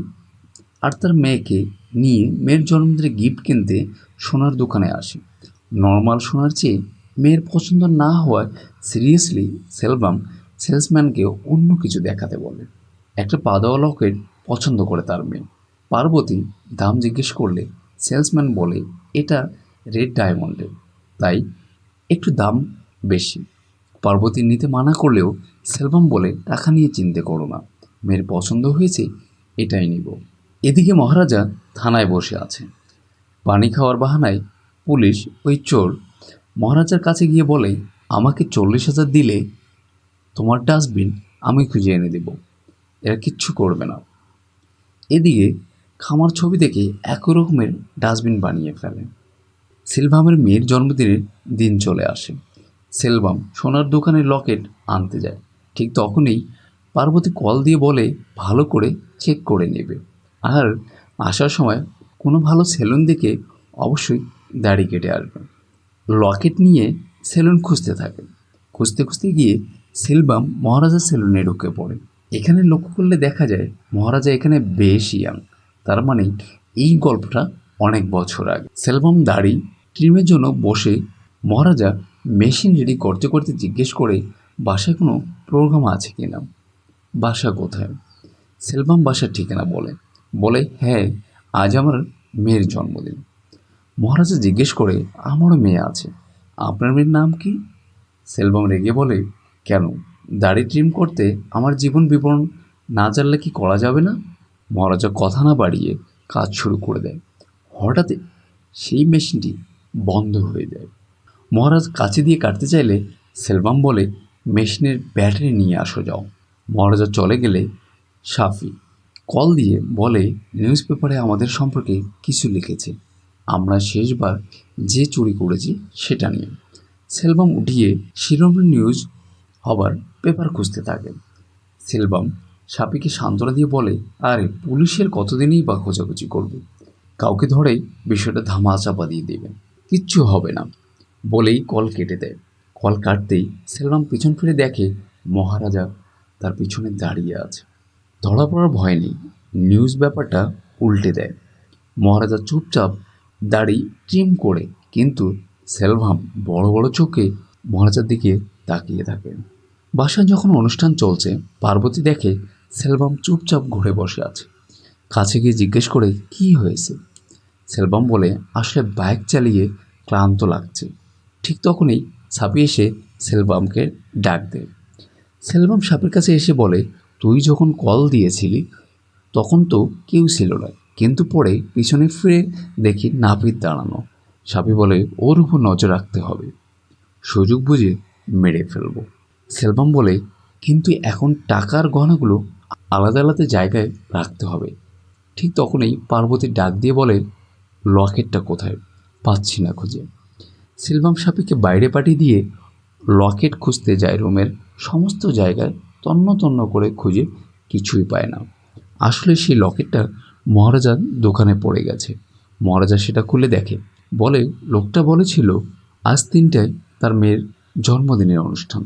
আর তার মেয়েকে নিয়ে মেয়ের জন্মদিনে গিফট কিনতে সোনার দোকানে আসে। নর্মাল সোনার চেয়ে মেয়ের পছন্দ না হওয়ায় সিরিয়াসলি সেলবাম সেলসম্যানকে অন্য কিছু দেখাতে বলে। একটা পাদাওয়া লকেট পছন্দ করে তার মেয়ে। পার্বতী দাম জিজ্ঞেস করলে সেলসম্যান বলে, এটা রেড ডায়মন্ডের, তাই একটু দাম বেশি। পার্বতী নিতে মানা করলেও সেলবাম বলে, টাকা নিয়ে চিন্তা করো না, মেয়ের পছন্দ হয়েছে, এটাই নিব। এদিকে মহারাজা থানায় বসে আছে। পানি খাওয়ার বাহানায় পুলিশ ওই চোর মহারাজার কাছে গিয়ে বলে, আমাকে 40,000 দিলে তোমার ডাস্টবিন আমি খুঁজে এনে দেব, এরা কিচ্ছু করবে না। এদিকে খামার ছবি দেখে একই রকমের ডাস্টবিন বানিয়ে ফেলে। সেলভামের মেয়ের জন্মদিনের দিন চলে আসে। সেলভাম সোনার দোকানের লকেট আনতে যায়। ঠিক তখনই পার্বতী কল দিয়ে বলে ভালো করে চেক করে নেবে, আর আসার সময় কোনো ভালো সেলুন দেখে অবশ্যই দাড়ি কেটে আসবে। লকেট নিয়ে সেলুন খুঁজতে থাকে। খুঁজতে খুঁজতে গিয়ে সেলভাম মহারাজার সেলুনে ঢুকে পড়ে। এখানে লক্ষ্য করলে দেখা যায় মহারাজা এখানে বেশ ইয়াং। তার মানে এই গল্পটা অনেক বছর আগে। সেলভাম দাড়ি ট্রিমের জন্য বসে মহারাজা মেশিন রেডি করতে করতে জিজ্ঞেস করে বাসায় কোনো প্রোগ্রাম আছে কিনা, বাসা কোথায়। সেলভাম বাসার ঠিকানা বলে। বলে হ্যাঁ, আজ আমার মেয়ের জন্মদিন। মহারাজা জিজ্ঞেস করে আমারও মেয়ে আছে, আপনার মেয়ের নাম কি? সেলভাম রেগে বলে, কেন, দাড়ি ট্রিম করতে আমার জীবন বিবরণ না জানলে কি করা যাবে না? মহারাজা কথা না বাড়িয়ে কাজ শুরু করে দেয়। হঠাৎ সেই মেশিনটি বন্ধ হয়ে যায়। মহারাজ কাছে দিয়ে কাটতে চাইলে সেলভাম বলে, মেশিনের ব্যাটারি নিয়ে আসো যাও। মহারাজা চলে গেলে সাফি কল দিয়ে বলে, নিউজ পেপারে আমাদের সম্পর্কে কিছু লিখেছে, আমরা শেষবার যে চুরি করেছি সেটা নিয়ে। সেলভাম উঠিয়ে শিরোমণি নিউজ হবার পেপার খুঁজতে থাকে। সেলভাম সাপিকে সান্ত্বনা দিয়ে বলে, আরে পুলিশের কতদিনই বা খোঁজাখুঁজি করবে, কাউকে ধরেই বিষয়টা ধামাচাপা দিয়ে দেবে, কিচ্ছু হবে না বলেই কল কেটে দেয়। কল কাটতেই সেলভাম পিছন ফিরে দেখে মহারাজা তার পিছনে দাঁড়িয়ে আছে। ধরা পড়ার ভয় নেই, নিউজ ব্যাপারটা উল্টে দেয়। মহারাজা চুপচাপ দাড়ি ট্রিম করে, কিন্তু সেলভাম বড় বড় চোখে মহারাজার দিকে তাকিয়ে থাকে। বাসায় যখন অনুষ্ঠান চলছে, পার্বতী দেখে সেলভাম চুপচাপ ঘুরে বসে আছে। কাছে গিয়ে জিজ্ঞেস করে কি হয়েছে। সেলভাম বলে, আসলে বাইক চালিয়ে ক্লান্ত লাগছে। ঠিক তখনই সাপি এসে সেলভামকে ডাক দেয়। সেলভাম সাপের কাছে এসে বলে, তুই যখন কল দিয়েছিলি তখন তো কেউ ছিল না, কিন্তু পরে পিছনে ফিরে দেখি নাপিত দাঁড়ানো। সাপি বলে, ওর উপর নজর রাখতে হবে, সুযোগ বুঝে মেরে ফেলবো। সেলভাম বলে, কিন্তু এখন টাকার গহনাগুলো আলাদা আলাদা জায়গায় রাখতে হবে। ঠিক তখনই পার্বতী ডাক দিয়ে বলে, লকেটটা কোথায়, পাচ্ছি না খুঁজে। সেলভাম সাপিকে বাইরে পাঠিয়ে দিয়ে লকেট খুঁজতে যায়। রুমের সমস্ত জায়গায় তন্ন তন্ন করে খুঁজে কিছুই পায় না। আসলে সেই লকেটটা মহারাজার দোকানে পড়ে গেছে। মহারাজা সেটা খুলে দেখে। বলে, লোকটা বলেছিল আজ 3টায় তার মেয়ের জন্মদিনের অনুষ্ঠান।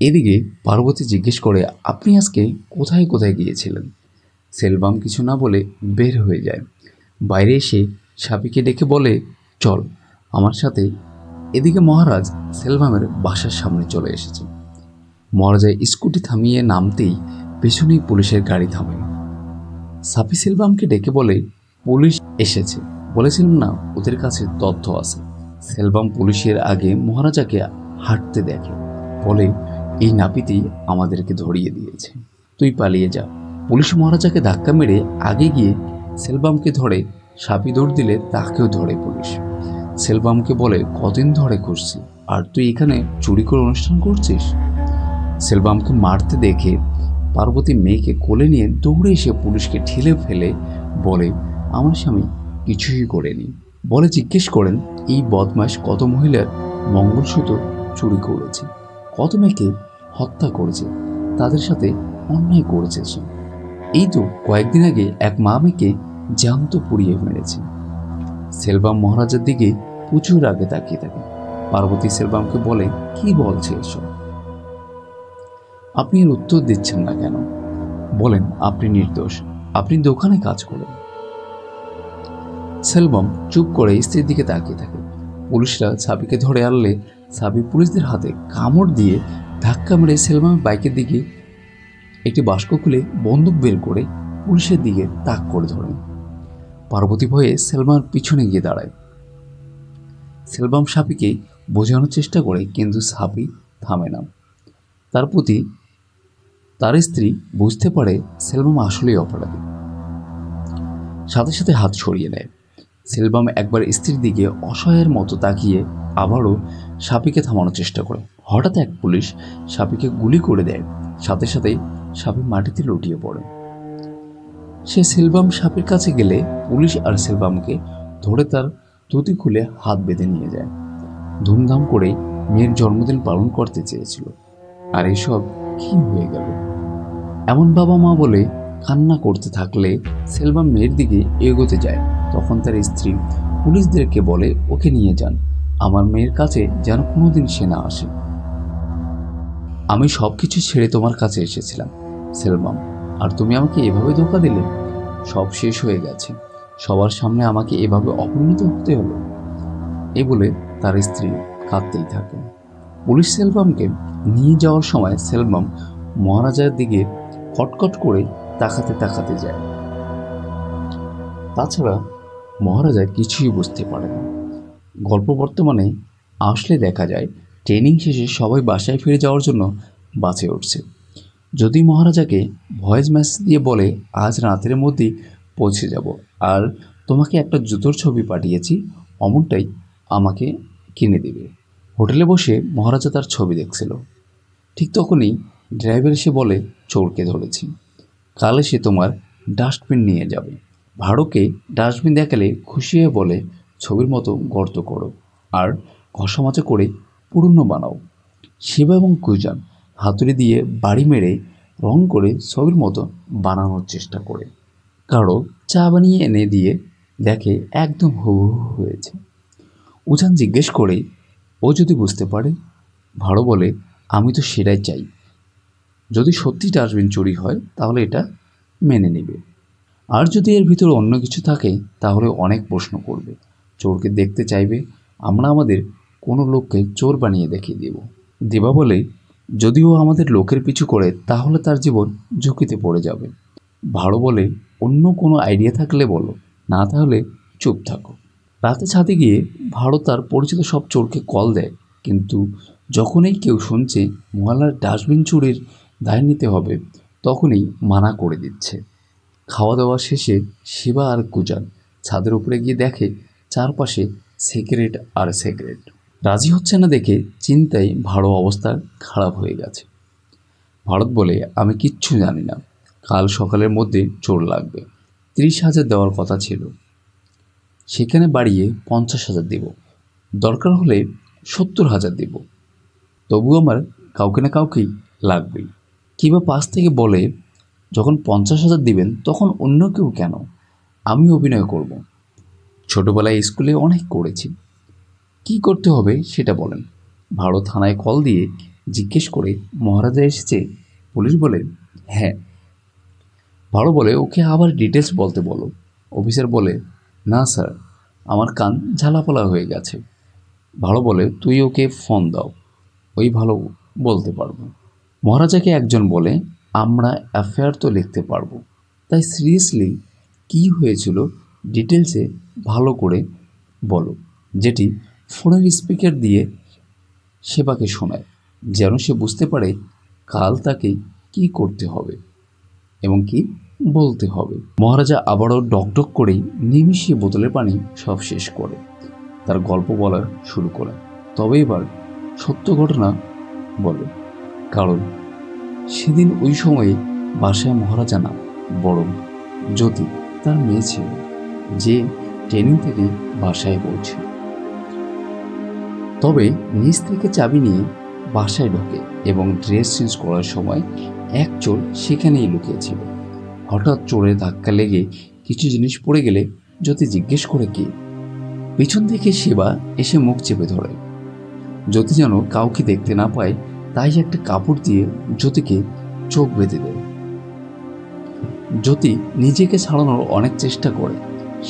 এদিকে পার্বতী জিজ্ঞেস করে, আপনি আজকে কোথায় কোথায় গিয়েছিলেন? সেলভাম কিছু না বলে বের হয়ে যায়। বাইরে এসে সাপিকে ডেকে বলে, চল আমার সাথে। এদিকে মহারাজ সেলভামের বাসার সামনে চলে এসেছে। মহারাজা স্কুটি থামিয়ে নামতেই পেছনেই পুলিশের গাড়ি থামে। সাপি সেলভামকে ডেকে বলে, পুলিশ এসেছে, বলেছিলাম না ওদের কাছে তথ্য আছে। সেলভাম পুলিশের আগে মহারাজাকে হাঁটতে দেখে। বলে, এই নাপিতই আমাদেরকে ধরিয়ে দিয়েছে, তুই পালিয়ে যা। পুলিশ মহারাজাকে ধাক্কা মেরে আগে গিয়ে সেলভামকে ধরে। সাপি দৌড় দিলে তাকেও ধরে পুলিশ। সেলভামকে বলে, কদিন ধরে খুঁজছি, আর তুই এখানে চুরি করে অনুষ্ঠান করছিস? সেলভামকে মারতে দেখে পার্বতী মেয়েকে কোলে নিয়ে দৌড়ে এসে পুলিশকে ঠেলে ফেলে বলে, আমার স্বামী কিছুই করেনি। বলে জিজ্ঞেস করেন, এই বদমাশ কত মহিলার মঙ্গলসূত্র চুরি করেছে, কত মেয়েকে হত্যা করেছে, তাদের সাথে অন্যায় করেছে সে। এই তো কয়েকদিন আগে এক মা মেয়েকে জ্যান্ত পুড়িয়ে মেরেছে। সেলভাম মহারাজার দিকে প্রচুর আগে তাকিয়ে থাকে। পার্বতী সেলভামকে বলে, কি বলছে এসব? আপনি এর উত্তর দিচ্ছেন না কেন? বলেন আপনি নির্দোষ, আপনি দোকানে কাজ করেন। সেলভাম চুপ করে স্ত্রীর দিকে তাকিয়ে থাকে। পুলিশরা সাবিকে ধরে আনলে সাবি পুলিশদের হাতে কামড় দিয়ে ধাক্কা মেরে সেলভামের বাইকের দিকে একটি বাস্ক খুলে বন্দুক বের করে পুলিশের দিকে তাক করে ধরেন। পার্বতী ভয়ে সেলভামের পিছনে গিয়ে দাঁড়ায়। সেলভাম সাপিকে বোঝানোর চেষ্টা করে, কিন্তু সাপি থামে না। তার প্রতি তার স্ত্রী বুঝতে পারে সেলভাম আসলেই অপরাধী। সাথে সাথে হাত সরিয়ে নেয়। সেলভাম একবার স্ত্রীর দিকে অসহায়ের মতো তাকিয়ে আবারও সাপিকে থামানোর চেষ্টা করে। হঠাৎ এক পুলিশ সাপিকে গুলি করে দেয়। সাথে সাথেই সাপি মাটিতে লুটিয়ে পড়ে। সে সেলভাম সাপের কাছে গেলে পুলিশ আর সেলভামকে ধরে তার ধুতি খুলে হাত বেঁধে নিয়ে যায়। ধুমধাম করে মেয়ের জন্মদিন পালন করতে চেয়েছিল, আর এসব কি হয়ে গেল? এমন বাবা মা বলে কান্না করতে থাকলে সেলভাম মেয়ের দিকে এগোতে যায়। তখন তার স্ত্রী পুলিশদেরকে বলে, ওকে নিয়ে যান, আমার মেয়ের কাছে যেন কোনোদিন সে না আসে। আমি সব কিছু ছেড়ে তোমার কাছে এসেছিলাম সেলভাম, আর তুমি আমাকে এভাবে ধোঁকা দিলে। সব শেষ হয়ে গেছে, সবার সামনে আমাকে এভাবে অপমানিত হতে হলো। এই বলে তার স্ত্রী কাঁদতেই থাকে। পুলিশ সেলভামকে নিয়ে যাওয়ার সময় সেলভাম মহারাজার দিকে কটকট করে তাকাতে তাকাতে যায়। তাছাড়া মহারাজা কিছুই বুঝতে পারে না। গল্প বর্তমানে আসলে দেখা যায় ট্রেনিং শেষে সবাই বাসায় ফিরে যাওয়ার জন্য বাসে উঠছে। যদি মহারাজাকে ভয়েস মেসেজ দিয়ে বলে আজ রাতের মধ্যেই পৌঁছে যাব, আর তোমাকে একটা জুতোর ছবি পাঠিয়েছি, অমনটাই আমাকে কিনে দেবে। হোটেলে বসে মহারাজা তার ছবি দেখছিল। ঠিক তখনই ড্রাইভার এসে বলে, চোরকে ধরেছি, কাল এসে তোমার ডাস্টবিন নিয়ে যাবে। ভাড়োকে ডাস্টবিন দেখালে খুশি হয়ে বলে, ছবির মতো গর্ত করো আর ঘষামাজা করে পুরনো বানাও। শিবা এবং কুজান হাতুড়ি দিয়ে বাড়ি মেরে রং করে ছবির মতো বানানোর চেষ্টা করে। কারো চা বানিয়ে এনে দিয়ে দেখে একদম হুবহু হয়েছে। উজান জিজ্ঞেস করে, ও যদি বুঝতে পারে? ভাড়ো বলে, আমি তো সেটাই চাই। যদি সত্যি ডাস্টবিন চুরি হয় তাহলে এটা মেনে নেবে, আর যদি এর ভিতরে অন্য কিছু থাকে তাহলে অনেক প্রশ্ন করবে, চোরকে দেখতে চাইবে। আমরা আমাদের কোনো লোককে চোর বানিয়ে দেখিয়ে দেব। দেবা বলে, যদিও আমাদের লোকের পিছু করে তাহলে তার জীবন ঝুঁকিতে পড়ে যাবে। ভাড়ো বলে, অন্য কোনো আইডিয়া থাকলে বলো, না তাহলে চুপ থাকো। রাতে ছাদে গিয়ে ভাড়ো তার পরিচিত সব চোরকে কল দেয়, কিন্তু যখনই কেউ শুনছে মহল্লার ডাস্টবিন চুরির দায় নিতে হবে, তখনই মানা করে দিচ্ছে। খাওয়া দাওয়া শেষে শিবা আর কুজান ছাদের উপরে গিয়ে দেখে চারপাশে সিগারেট আর সিগারেট। রাজি হচ্ছে না দেখে চিন্তায় ভাড়ো অবস্থা খারাপ হয়ে গেছে। ভারত বলে, আমি কিচ্ছু জানি না, কাল সকালের মধ্যে চোর লাগবে। 30,000 দেওয়ার কথা ছিল, সেখানে বাড়িয়ে 50,000 দেব, দরকার হলে 70,000 দেব, তবু আমার কাউকে না কাউকেই লাগবেই। কিবা পাশ থেকে বলে, যখন 50,000 দিবেন তখন অন্য কেউ কেন, আমি অভিনয় করব। ছোটবেলায় স্কুলে অনেক করেছি, কি করতে হবে সেটা বলেন। ভারত থানায় কল দিয়ে জিজ্ঞেস করে মহারাজা এসেছে। পুলিশ বলে, হ্যাঁ। ভারত বলে, ওকে আবার ডিটেলস বলতে বলো। অফিসার বলে, না স্যার, আমার কান ঝালাপালা হয়ে গেছে। ভালো বলে, তুই ওকে ফোন দাও, ওই ভালো বলতে পারবো। মহারাজাকে একজন বলে, আমরা এফআইআর তো লিখতে পারবো, তাই সিরিয়াসলি কী হয়েছিল ডিটেলসে ভালো করে বলো, যেটি ফোনের স্পিকার দিয়ে সেবাকে শোনায়, যেন সে বুঝতে পারে কাল তাকে কি করতে হবে এবং কি বলতে হবে। মহারাজা আবারও ডকডক করেই নিমিষে বোতলের পানি সব শেষ করে তার গল্প বলা শুরু করে। তবে এবার সত্য ঘটনা বলে, কারণ সেদিন ওই সময়ে বাসায় মহারাজা না, বরং জ্যোতি তার মেয়ে ছিল, যে ট্রেনিং থেকে বাসায় পৌঁছে। তবে নিচ থেকে চাবি নিয়ে বাসায় ঢোকে এবং ড্রেস চেঞ্জ করার সময় এক চোর সেখানেই লুকিয়েছিল। হঠাৎ চোরের ধাক্কা লেগে কিছু জিনিস পড়ে গেলে জ্যোতি জিজ্ঞেস করে কে। পিছন থেকে শিবা এসে মুখ চেপে ধরে। জ্যোতি যেন কাউকে দেখতে না পায়, তাই একটা কাপড় দিয়ে জ্যোতিকে চোখ বেঁধে দেয়। জ্যোতি নিজেকে ছাড়ানোর অনেক চেষ্টা করে।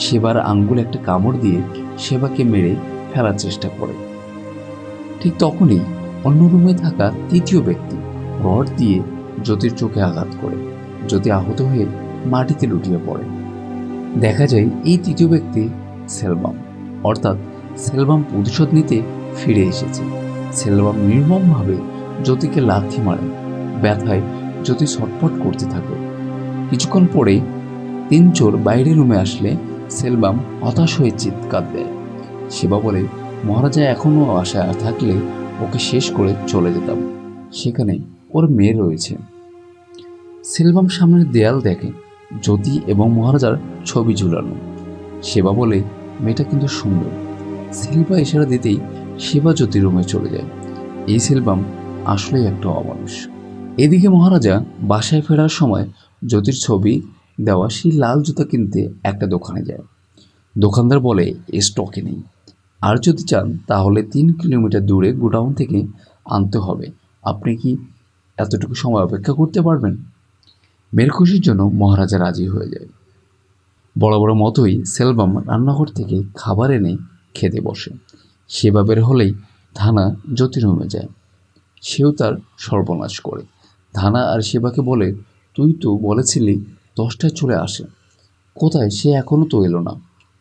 সেবার আঙ্গুল একটা কামড় দিয়ে সেবাকে মেরে ফেলার চেষ্টা করে। ঠিক তখনই অন্য রুমে থাকা তৃতীয় ব্যক্তি রড দিয়ে জ্যোতির চোখে আঘাত করে। জ্যোতি আহত হয়ে মাটিতে লুটিয়ে পড়ে। দেখা যায় এই তৃতীয় ব্যক্তি সেলভাম, অর্থাৎ সেলভাম প্রতিশোধ নিতে ফিরে এসেছে। সেলভাম নির্মমভাবে জ্যোতিকে লাথি মারে। ব্যথায় জ্যোতি ছটফট করতে থাকে। কিছুক্ষণ পরে তিন চোর বাইরের রুমে আসলে সেলভাম হতাশ হয়ে চিৎকার দেয়। শিবা বলে, মহারাজা এখনও আশায় থাকলে ওকে শেষ করে চলে যেতাম, সেখানে ওর মেয়ে রয়েছে। সেলভাম সামনের দেয়াল দেখে জ্যোতি এবং মহারাজার ছবি ঝুলানো। শিবা বলে, মেয়েটা কিন্তু সুন্দর। সেলভা ইশারা দিতেই শিবা জ্যোতির রুমে চলে যায়। এই সেলভাম আসলেই একটা অমানুষ। এদিকে মহারাজা বাসায় ফেরার সময় জ্যোতির ছবি দেওয়া সেই লাল জুতা কিনতে একটা দোকানে যায়। দোকানদার বলে স্টকে নেই, আর যদি চান তাহলে 3 কিলোমিটার দূরে গোডাউন থেকে আনতে হবে। আপনি কি এতটুকু সময় অপেক্ষা করতে পারবেন? মেয়ের খুশির জন্য মহারাজা রাজি হয়ে যায়। বড় বড় মতোই সেলভাম রান্নাঘর থেকে খাবার এনে খেতে বসে। সেবা বের হলেই ধানা জ্যোতির রুমে যায়। সেও তার সর্বনাশ করে। ধানা আর সেবাকে বলে, তুই তো বলেছিলি 10টায় চলে আসে, কোথায় সে এখনও তো এলো না,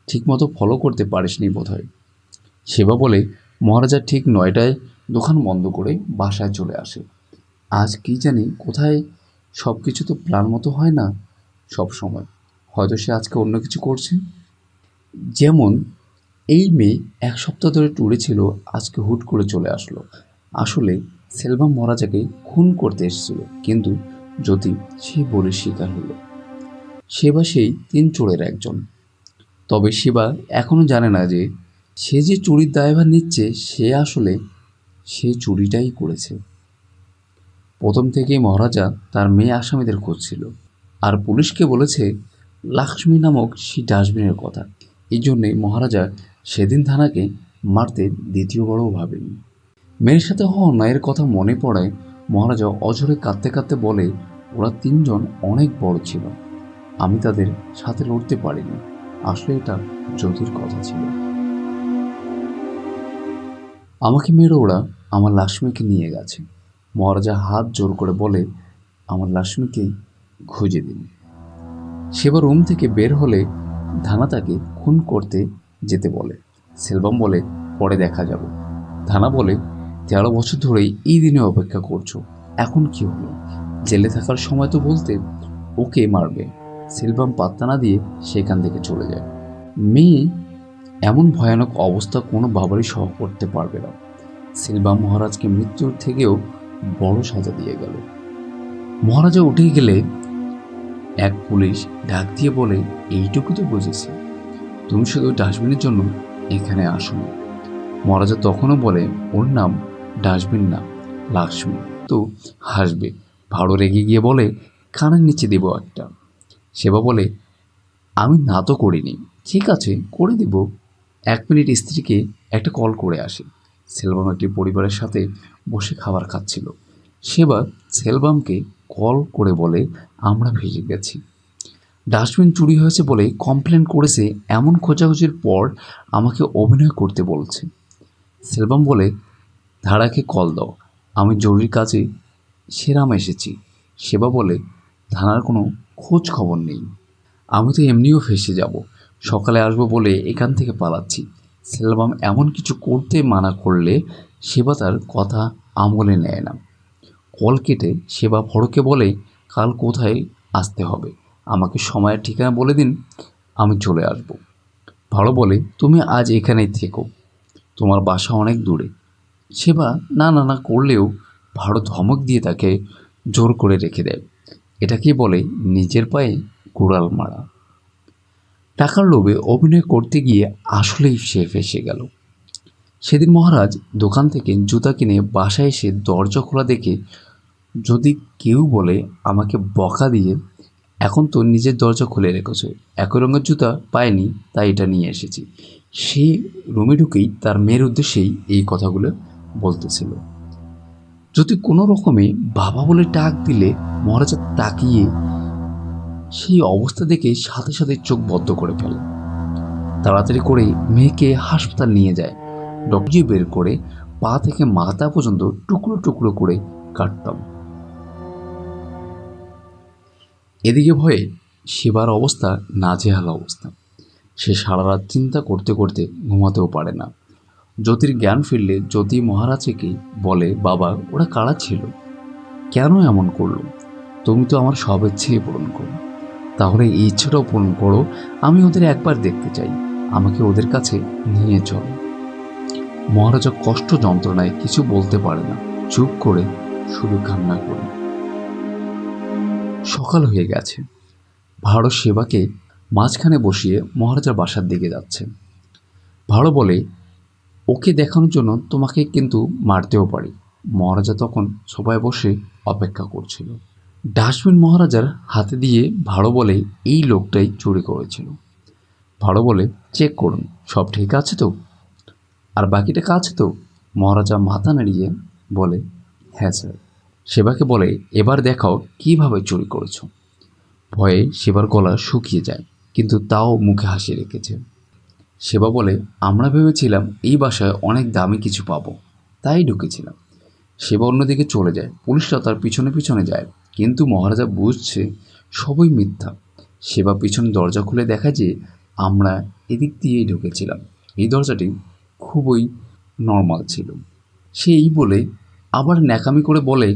ঠিকমতো ফলো করতে পারিসনি বোধহয়। সেবা বলে, মহারাজা ঠিক 9টায় দোকান বন্ধ করে বাসায় চলে আসে। আজ কি জানি কোথায়, সব কিছু তো প্ল্যান মতো হয় না সব সময়। হয়তো সে আজকে অন্য কিছু করছে। যেমন এই মেয়ে 1 সপ্তাহ ধরে ট্যুরে ছিল, আজকে হুট করে চলে আসলো। আসলে সেলভাম মহারাজাকে খুন করতে এসেছিল, কিন্তু জ্যোতি সেই বলে শিকার হলো। সেবা সেই 3 চোরের একজন। তবে শিবা এখনও জানে না যে সে যে চুরির দায়ভার নিচ্ছে সে চুরিটাই করেছে। প্রথম থেকেই মহারাজা তার মেয়ে আসামিদের খুঁজছিল, আর পুলিশকে বলেছে লক্ষ্মী নামক সেই ডাস্টবিনের কথা। এই জন্যে মহারাজা সেদিন থানাকে মারতে দ্বিতীয়বারও ভাবেনি। মেয়ের সাথে হওয়া অন্যায়ের কথা মনে পড়ায় মহারাজা অঝরে কাঁদতে কাঁদতে বলে, ওরা 3জন অনেক বড় ছিল, আমি তাদের সাথে লড়তে পারিনি। আসলে এটা জ্যোতির কথা ছিল। আমাকে মেরে ওরা আমার লক্ষ্মীকে নিয়ে গেছে। মহারাজা হাত জোর করে বলে, আমার লক্ষ্মীকে খুঁজে দিন। সেবার রুম থেকে বের হলে ধানা তাকে খুন করতে যেতে বলে। সেলভাম বলে, পরে দেখা যাবে। ধানা বলে, 13 বছর ধরেই এই দিনে অপেক্ষা করছো, এখন কি হলো? জেলে থাকার সময় তো বলতে ওকে মারবে। সেলভাম পাত্তা না দিয়ে সেখান থেকে চলে যায়। মেয়ে এমন ভয়ানক অবস্থা কোনো বাবারই সহ করতে পারবে না। সেলভাম মহারাজকে মৃত্যুর থেকেও বড় সাজা দিয়ে গেল। মহারাজা উঠে গেলে এক পুলিশ ডাক দিয়ে বলে, এইটুকু তো বুঝেছি, তুমি শুধু ডাস্টবিনের জন্য এখানে আসোনি। মহারাজা তখনও বলে, ওর নাম ডাস্টবিন না, লক্ষ্মী। তো হাসবে। ভাড়ো রেগে গিয়ে বলে, কানের নিচে দেব একটা। সেবা বলে, আমি না তো করিনি। ঠিক আছে, করে দিব। 1 মিনিট স্ত্রীকে একটা কল করে আসে। সেলভাম একটি পরিবারের সাথে বসে খাবার খাচ্ছিল। সেবা সেলভামকে কল করে বলে, আমরা ভেসে গেছি, ডাস্টবিন চুরি হয়েছে বলে কমপ্লেন করেছে। এমন খোঁজাখুঁজির পর আমাকে অভিনয় করতে বলছে। সেলভাম বলে, ধারাকে কল দাও, আমি জরুরি কাজে সেরাম এসেছি। সেবা বলে, ধারার কোনো খোঁজ খবর নেই, আমি তো এমনিও ফেসে যাব, সকালে আসবো বলে এখান থেকে পালাচ্ছি। সেলভাম এমন কিছু করতে মানা করলে সেবা তার কথা আমলে নেয় না। কল কেটে সেবা ভড়কে বলে, কাল কোথায় আসতে হবে, আমাকে সময়ের ঠিকানা বলে দিন, আমি চলে আসব। ভালো বলে, তুমি আজ এখানেই থেকো, তোমার বাসা অনেক দূরে। সেবা না না না করলেও ভাড়ো ধমক দিয়ে তাকে জোর করে রেখে দেয়। এটাকেই বলে নিজের পায়ে কুড়াল মারা। টাকার লোভে অভিনয় করতে গিয়ে আসলেই সে ফেসে গেল। সেদিন মহারাজ দোকান থেকে জুতা কিনে বাসায় এসে দরজা খোলা দেখে, যদি কেউ বলে আমাকে বকা দিয়ে, এখন তো নিজের দরজা খুলে রেখেছে, একই রঙের জুতা পায়নি তাই এটা নিয়ে এসেছি। সেই রুমে ঢুকেই তার মেয়ের উদ্দেশ্যেই এই কথাগুলো বলতেছিল। যদি কোনো রকমে বাবা বলে ডাক দিলে মহারাজা তাকিয়ে সেই অবস্থা দেখে সাথে সাথে চোখ বদ্ধ করে ফেলে। তাড়াতাড়ি করে মেয়েকে হাসপাতাল নিয়ে যায়। ডক্টর বের করে পা থেকে মাথা পর্যন্ত টুকরো টুকরো করে কাটতাম। এদিকে ভয়ে সেবার অবস্থা নাজেহাল অবস্থা। সে সারা রাত চিন্তা করতে করতে ঘুমাতেও পারে না। জ্যোতির জ্ঞান ফিরলে জ্যোতি মহারাজকে বলে, বাবা ওরা কারা ছিল, কেন এমন করলো? তুমি তো আমার সব ইচ্ছেই পূরণ করো। তাহলে এই ইচ্ছাটাও পূরণ করো, আমি ওদের একবার দেখতে চাই, আমাকে ওদের কাছে নিয়ে চলো। মহারাজা কষ্ট যন্ত্রণায় কিছু বলতে পারে না, চুপ করে শুধু কান্না করে। সকাল হয়ে গেছে। ভারত সেবাকে মাঝখানে বসিয়ে মহারাজার বাসার দিকে যাচ্ছে। ভারত বলে, ওকে দেখানোর জন্য তোমাকে কিন্তু মারতেও পারি। মহারাজা তখন সবাই বসে অপেক্ষা করছিল। ডাস্টবিন মহারাজার হাতে দিয়ে ভারত বলে, এই লোকটাই চুরি করেছিল। ভারত বলে, চেক করুন, সব ঠিক আছে তো? আর বাকিটা কাজ তো? মহারাজা মাথা নাড়িয়ে বলে, হ্যাঁ স্যার। সেবাকে বলে, এবার দেখাও কিভাবে চুরি করেছো। ভয়ে সেবার গলা শুকিয়ে যায়, কিন্তু তাও মুখে হাসি রেখেছে। সেবা বলে, আমরা ভেবেছিলাম এই বাসায় অনেক দামি কিছু পাবো, তাই ঢুকেছিলাম। সেবা অন্যদিকে চলে যায়, পুলিশরা তার পিছনে পিছনে যায়, কিন্তু মহারাজা বুঝছে সবই মিথ্যা। সেবা পিছনে দরজা খুলে দেখা যে আমরা এদিক দিয়েই ঢুকেছিলাম। এই দরজাটি খুবই নর্মাল ছিল। সে এই বলে আবার ন্যাকামি করে বলে,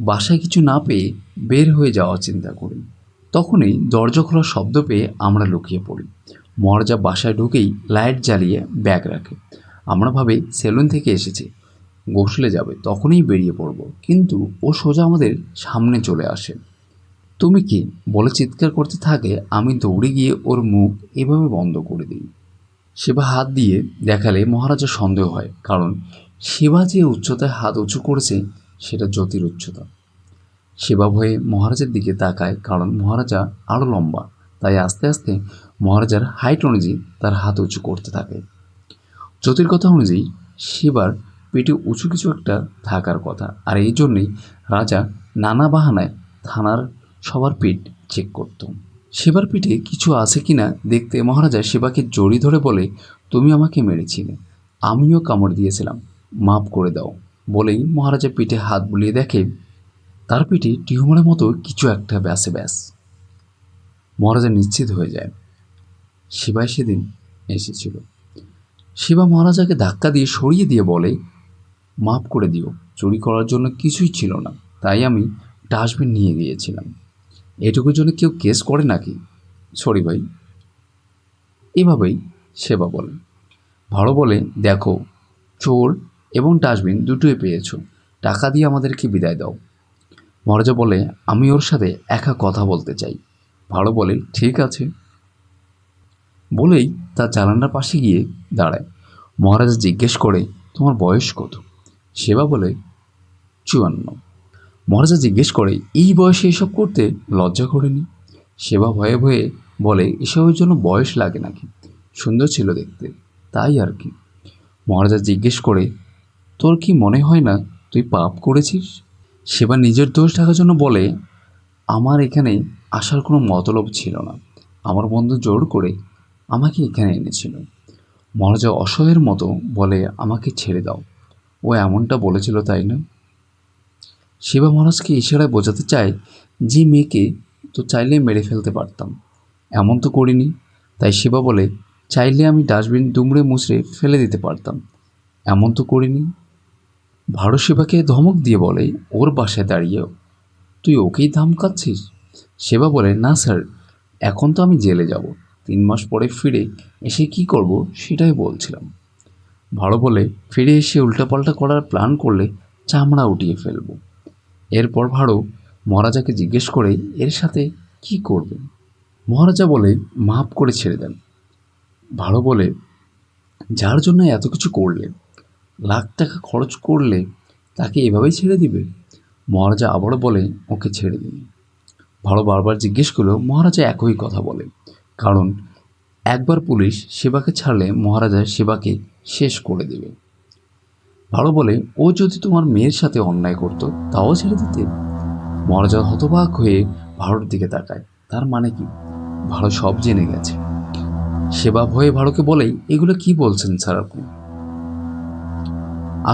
বাসায় কিছু না পেয়ে বের হয়ে যাওয়ার চিন্তা করি। তখনই দরজা খোলার শব্দ পেয়ে আমরা লুকিয়ে পড়ি। মহারাজা বাসায় ঢুকেই লাইট জ্বালিয়ে ব্যাগ রাখে। আমরা ভাবি সেলুন থেকে এসেছে, গোসলে যাবে, তখনই বেরিয়ে পড়ব, কিন্তু ও সোজা আমাদের সামনে চলে আসে। তুমি কি বলে চিৎকার করতে থাকে। আমি দৌড়ে গিয়ে ওর মুখ এভাবে বন্ধ করে দিই। সেবা হাত দিয়ে দেখালে মহারাজার সন্দেহ হয়, কারণ সেবা যে উচ্চতায় হাত উঁচু করেছে সেটা জ্যোতির উচ্চতা। সেবা ভয়ে মহারাজের দিকে তাকায়, কারণ মহারাজা আরও লম্বা, তাই আস্তে আস্তে মহারাজার হাইট অনুযায়ী তার হাত উঁচু করতে থাকে। জ্যোতির কথা অনুযায়ী সেবার পেটে উঁচু কিছু একটা থাকার কথা, আর এই জন্যেই রাজা নানা বাহানায় থানার সবার পেট চেক করত। সেবার পেটে কিছু আছে কিনা দেখতে মহারাজা সেবাকে জড়িয়ে ধরে বলে, তুমি আমাকে মেরেছিলে, আমিও কামড় দিয়েছিলাম, মাফ করে দাও। বলেই মহারাজা পিঠে হাত বুলিয়ে দেখে তার পিঠে টিউমারের মতো কিছু একটা ব্যাসে ব্যাস। মহারাজা নিশ্চিত হয়ে যায় সেবাই সেদিন এসেছিল। শিবা মহারাজাকে ধাক্কা দিয়ে সরিয়ে দিয়ে বলে, মাফ করে দিও, চুরি করার জন্য কিছুই ছিল না, তাই আমি ডাস্টবিন নিয়ে গিয়েছিলাম। এটুকুর জন্য কেউ কেস করে নাকি? সরি ভাই। এভাবেই সেবা বলে। ভালো বলে, দেখো, চোর এবং ডাস্টবিন দুটোই পেয়েছো, টাকা দিয়ে আমাদেরকে বিদায় দাও। মহারাজা বলে, আমি ওর সাথে একা কথা বলতে চাই। ভালো বলে, ঠিক আছে। বলেই তার জানালার পাশে গিয়ে দাঁড়ায়। মহারাজা জিজ্ঞেস করে, তোমার বয়স কত? সেবা বলে, 54। মহারাজা জিজ্ঞেস করে, এই বয়সে এসব করতে লজ্জা করেনি? সেবা ভয়ে ভয়ে বলে, এসবের জন্য বয়স লাগে নাকি, সুন্দর ছিল দেখতে, তাই আর কি। মহারাজা জিজ্ঞেস করে, তোর কি মনে হয় না তুই পাপ করেছিস? সেবা নিজের দোষ ঢাকার জন্য বলে, আমার এখানে আসার কোনো মতলব ছিল না, আমার বন্ধু জোর করে আমাকে এখানে এনেছিল। মহারাজা অসহায়ের মতো বলে, আমাকে ছেড়ে দাও, ও এমনটা বলেছিল তাই না? শিবা মহারাজকে ইশারায় বোঝাতে চায় যে মেয়েকে তো চাইলে মেরে ফেলতে পারতাম, এমন তো করিনি। তাই শিবা বলে, চাইলে আমি ডাস্টবিন দুমড়ে মুচড়ে ফেলে দিতে পারতাম, এমন তো করিনি। ভারত শিবাকে ধমক দিয়ে বলে, ওর বাসায় দাঁড়িয়ে তুই ওকেই ধমকাচ্ছিস? সেবা বলে, না স্যার, এখন তো আমি জেলে যাব, 3 মাস পরে ফিরে এসে কি করব সেটাই বলছিলাম। ভালো বলে, ফিরে এসে উল্টাপাল্টা করার প্ল্যান করলে চামড়া উঠিয়ে ফেলবো। এরপর ভাড়ো মহারাজাকে জিজ্ঞেস করে, এর সাথে কি করবে? মহারাজা বলে, মাফ করে ছেড়ে দেন। ভাড়ো বলে, যার জন্য এত কিছু করলে, লাখ টাকা খরচ করলে, তাকে এভাবেই ছেড়ে দিবে? মহারাজা আবারও বলে, ওকে ছেড়ে দিন। ভাড়ো বারবার জিজ্ঞেস করলেও মহারাজা একই কথা বলে, কারণ একবার পুলিশ সেবাকে ছাড়লে মহারাজা সেবাকে শেষ করে দেবে। ভালো বলে, ও যদি তোমার মেয়ের সাথে অন্যায় করতো তাও ছেড়ে দিতে? মহারাজা হতবাক হয়ে ভারতের দিকে তাকায়, তার মানে কি ভারত সব জেনে গেছে? সেবা ভয়ে ভারতকে বলে, এগুলো কি বলছেন স্যার আপনি?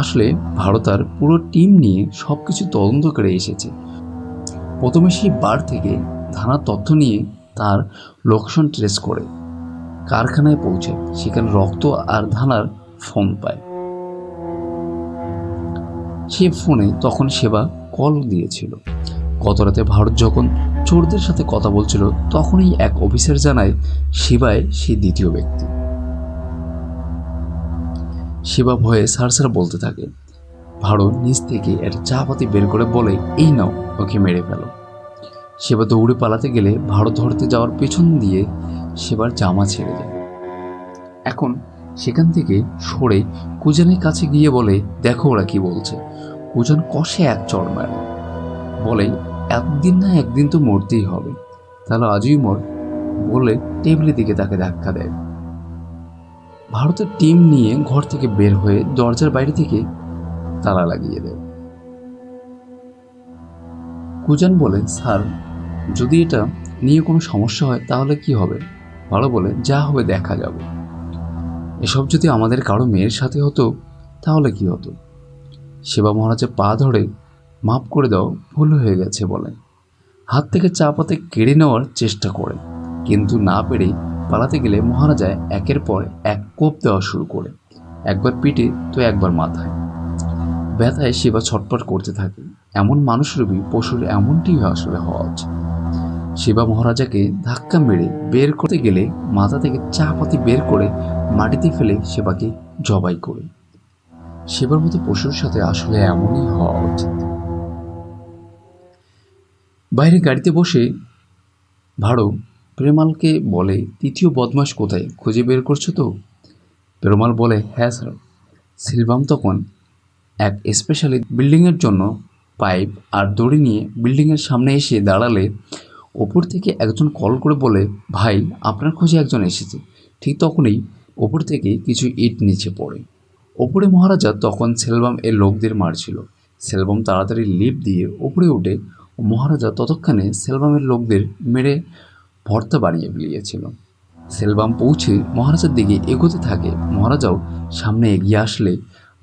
আসলে ভারত তার পুরো টিম নিয়ে সব কিছু তদন্ত করে এসেছে। প্রথমে সেই বার থেকে থানার তথ্য নিয়ে তার লোকেশন ট্রেস করে কারখানায় পৌঁছে, সেখানে রক্ত আর ধানার ফোন পায়। সে ফোনে তখন সেবা কল দিয়েছিল। গত রাতে ভারত যখন চোরদের সাথে কথা বলছিল, তখনই এক অফিসার জানায় শিবাই সেই দ্বিতীয় ব্যক্তি। শিবা ভয়ে সারসার বলতে থাকে। ভাড়ো নিচ থেকে একটা চা পাতি বের করে বলে, এই নাও, ওকে মেরে ফেলো। শিবা দৌড়ে পালাতে গেলে ভাড়ো ধরতে যাওয়ার পেছন দিয়ে শিবার জামা ছেড়ে যায়। এখন সেখান থেকে সরে কুজানের কাছে গিয়ে বলে, দেখো ওরা কি বলছে। কুজান কষে এক চড় মারে, বলে, একদিন না একদিন তো মরতেই হবে, তাহলে আজই মর, বলে টেবিলের দিকে তাকে ধাক্কা দেয়। ভারতের টিম নিয়ে ঘর থেকে বের হয়ে দরজার বাইরে থেকে তালা লাগিয়ে দেয়। কুজান বলে, স্যার, যদি এটা নিয়ে কোনো সমস্যা হয় তাহলে কি হবে? ভালো বলে, যা হবে দেখা যাবে। এসব যদি আমাদের কারো মেয়ের সাথে হতো তাহলে কি হতো? শিবা মহারাজের পা ধরে মাফ করে দাও, ভুল হয়ে গেছে বলে হাত থেকে চা পাতে কেড়ে নেওয়ার চেষ্টা করে, কিন্তু না পেরে পালাতে গেলে মহারাজা একের পর এক কোপ দেওয়া শুরু করে, একবার পিঠে তো একবার মাথায়। ব্যথায় শিবা ছটপট করতে থাকে। এমন মানুষরূপী পশুর এমনটি আসলে হওয়া উচিত। শিবা মহারাজাকে ধাক্কা মেরে বের করতে গেলে মাথা থেকে চা পাতি বের করে মাটিতে ফেলে শিবাকে জবাই করে। শিবার মতো পশুর সাথে আসলে এমনই হওয়া উচিত। বাইরে গাড়িতে বসে ভাড়ো পেরুমালকে বলে, তৃতীয় বদমাশ কোথায়, খুঁজে বের করছো তো? পেরুমাল বলে, হ্যাঁ স্যার। সিলভাম তখন এক স্পেশালি বিল্ডিংয়ের জন্য পাইপ আর দড়ি নিয়ে বিল্ডিংয়ের সামনে এসে দাঁড়ালে ওপর থেকে একজন কল করে বলে, ভাই, আপনার খোঁজে একজন এসেছে। ঠিক তখনই ওপর থেকে কিছু ইট নিচে পড়ে। ওপরে মহারাজা তখন সেলভাম এর লোকদের মারছিল। সেলভাম তাড়াতাড়ি লিফট দিয়ে ওপরে উঠে মহারাজা ততক্ষণে সেলভামের লোকদের মেরে ভর্তা বানিয়ে ফেলিয়েছিল। সেলভাম পৌঁছে মহারাজার দিকে এগোতে থাকে। মহারাজাও সামনে এগিয়ে আসলে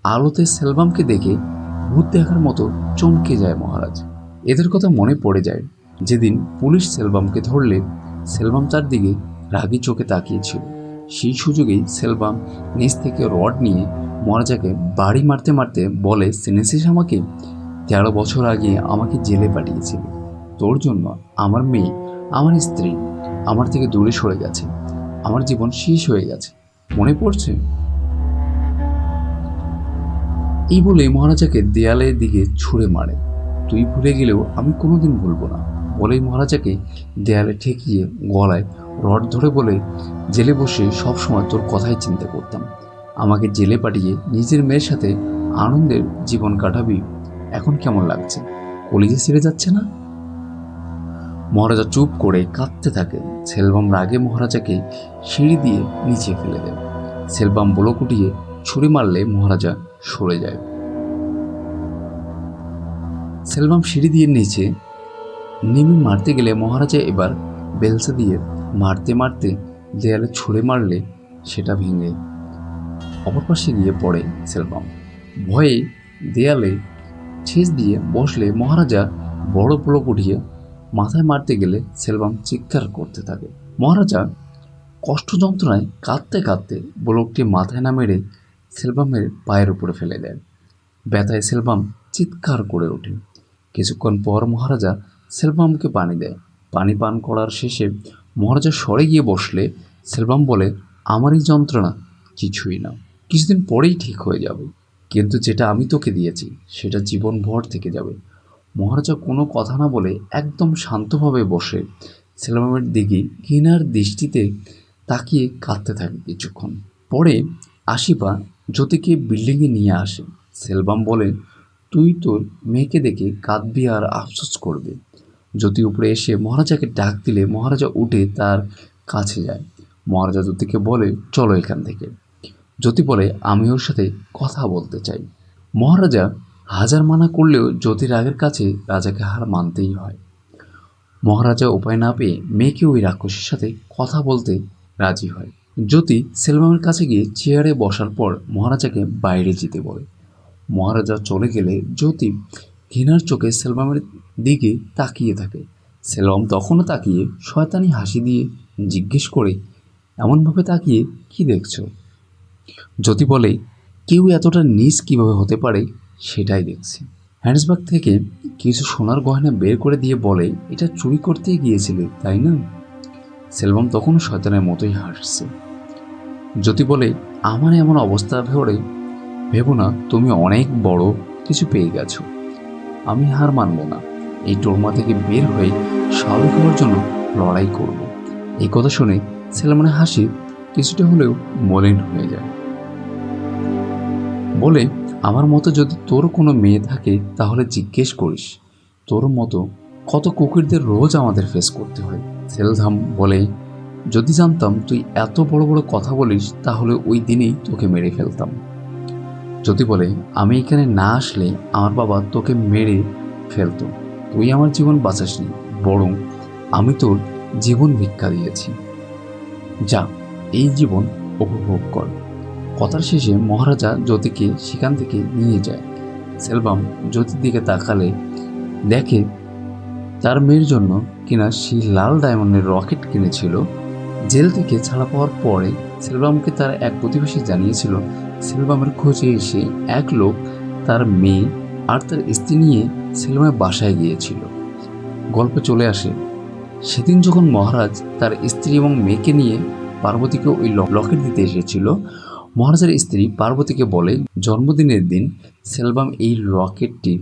আলোতে সেলভামকে দেখে ভূত দেখার মতো চমকে যায় মহারাজ। এদের কথা মনে পড়ে যায় যেদিন পুলিশ সেলভামকে ধরলে সেলভাম তার দিকে রাগী চোখে তাকিয়েছিল। সেই সুযোগেই সেলভাম নিচ থেকে রড নিয়ে মহারাজাকে বাড়ি মারতে মারতে বলে, চিনেছিস আমাকে? 13 বছর আগে আমাকে জেলে পাঠিয়েছিল তোর জন্য। আমার মেয়ে, আমার স্ত্রী আমার থেকে দূরে সরে গেছে, আমার জীবন শেষ হয়ে গেছে, মনে পড়ছে? এই বলে মহারাজাকে দেয়ালের দিকে ছুঁড়ে মারে। তুই ভুলে গেলেও আমি কোনোদিন ভুলবো না, বলেই মহারাজাকে দেয়ালে ঠেকিয়ে গলায় রড ধরে বলে, জেলে বসে সব সময় তোর কথাই চিন্তা করতাম। আমাকে জেলে পাঠিয়ে নিজের মেয়ের সাথে আনন্দের জীবন কাটাবি, এখন কেমন লাগছে? কলিজে ছেড়ে যাচ্ছে না? মহারাজা চুপ করে কাঁদতে থাকে। সেলভাম রাগে মহারাজাকে সিঁড়ি দিয়ে নিচে ফেলে দেয়। সেলভাম বলো কুটিয়ে ছুরি মারলে মহারাজা সরে যায়। সেলভাম সিঁড়ি দিয়ে নিচে নেমে মারতে গেলে মহারাজা এবার বেলসা দিয়ে মারতে মারতে দেয়ালে ছুঁড়ে মারলে সেটা ভেঙে অপর পাশে গিয়ে পড়ে সেলভাম। ভয়ে দেয়ালে ঠেস দিয়ে বসলে মহারাজা বড় ব্লক উঠিয়ে মাথায় মারতে গেলে সেলভাম চিৎকার করতে থাকে। মহারাজা কষ্ট যন্ত্রণায় কাঁদতে কাঁদতে ব্লকটি মাথায় না মেরে সেলভামের পায়ের উপরে ফেলে দেয়। ব্যথায় সেলভাম চিৎকার করে ওঠে। কিছুক্ষণ পর মহারাজা সেলভামকে পানি দেয়। পানি পান করার শেষে মহারাজা সরে গিয়ে বসলে সেলভাম বলে, আমার এই যন্ত্রণা কিছুই না, কিছুদিন পরেই ঠিক হয়ে যাবে, কিন্তু যেটা আমি তোকে দিয়েছি সেটা জীবনভর থেকে যাবে। মহারাজা কোনো কথা না বলে একদম শান্তভাবে বসে সেলভামের দিকে ঘৃণার দৃষ্টিতে তাকিয়ে কাঁদতে থাকে কিছুক্ষণ। পরে আশিপা জ্যোতিকে বিল্ডিংয়ে নিয়ে আসে। সেলভাম বলে, তুই তোর মেয়েকে দেখে কাঁদবি আর আফসোস করবে। জ্যোতি উপরে এসে মহারাজাকে ডাক দিলে মহারাজা উঠে তার কাছে যায়। মহারাজা জ্যোতিকে বলে, চলো এখান থেকে। জ্যোতি বলে, আমি ওর সাথে কথা বলতে চাই। মহারাজা হাজার মানা করলেও জ্যোতির রাগের কাছে রাজাকে হার মানতেই হয়। মহারাজা উপায় না পেয়ে মেয়েকে ওই রাক্ষসীর সাথে কথা বলতে রাজি হয়। জ্যোতি সেলভামের কাছে গিয়ে চেয়ারে বসার পর মহারাজাকে বাইরে যেতে বলে। মহারাজা চলে গেলে জ্যোতি ঘৃণার চোখে সেলভামের দিকে তাকিয়ে থাকে। সেলভাম তখনও তাকিয়ে শয়তানি হাসি দিয়ে জিজ্ঞেস করে, এমনভাবে তাকিয়ে কি দেখছ? জ্যোতি বলে, কেউ এতটা নীচ কীভাবে হতে পারে সেটাই দেখছি। হ্যান্ডসব্যাগ থেকে কিছু সোনার গয়না বের করে দিয়ে বলে, এটা চুরি করতে গিয়েছিলে তাই না? সেলভাম তখনও শয়তানের মতোই হাসছে। জ্যোতি বলে, আমার এমন অবস্থা ভেবো না তুমি অনেক বড় কিছু পেয়ে গেছো। আমি হার মানব না, এই টোরমা থেকে বের হয়ে স্বাভাবিক হওয়ার জন্য লড়াই করব। এই কথা শুনে সেলমানের হাসি কিছুটা হলেও মলিন হয়ে যায়। বলে, আমার মতো যদি তোর কোনো মেয়ে থাকে তাহলে জিজ্ঞেস করিস, তোর মতো কত কুকুরদের রোজ আমাদের ফেস করতে হয়। সেলভাম বলে, যদি জানতাম তুই এত বড় বড় কথা বলিস তাহলে ওই দিনেই তোকে মেরে ফেলতাম। যদি বলে, আমি এখানে না আসলে আমার বাবা তোকে মেরে ফেলতো। তুই আমার জীবন বাঁচাসনি, বরং আমি তোর জীবন ভিক্ষা দিয়েছি। যা, এই জীবন উপভোগ কর। কথার শেষে মহারাজা জ্যোতিকে সেখান থেকে নিয়ে যায়। সেলভাম জ্যোতির দিকে তাকালে দেখে তার মেয়ের জন্য কিনা সেই লাল ডায়মন্ডের রকেট কিনেছিল। জেল থেকে ছাড়া পাওয়ার পরে সেলভামকে তার এক প্রতিবেশী জানিয়েছিল সেলভামের খোঁজে এসে এক লোক তার মেয়ে আর তার স্ত্রী নিয়ে সেলভামের বাসায় গিয়েছিল। গল্পে চলে আসে সেদিন যখন মহারাজ তার স্ত্রী এবং মেয়েকে নিয়ে পার্বতীকে ওই লকেট দিতে এসেছিল, মহারাজের স্ত্রী পার্বতীকে বলে জন্মদিনের দিন সেলভাম এই রকেটটি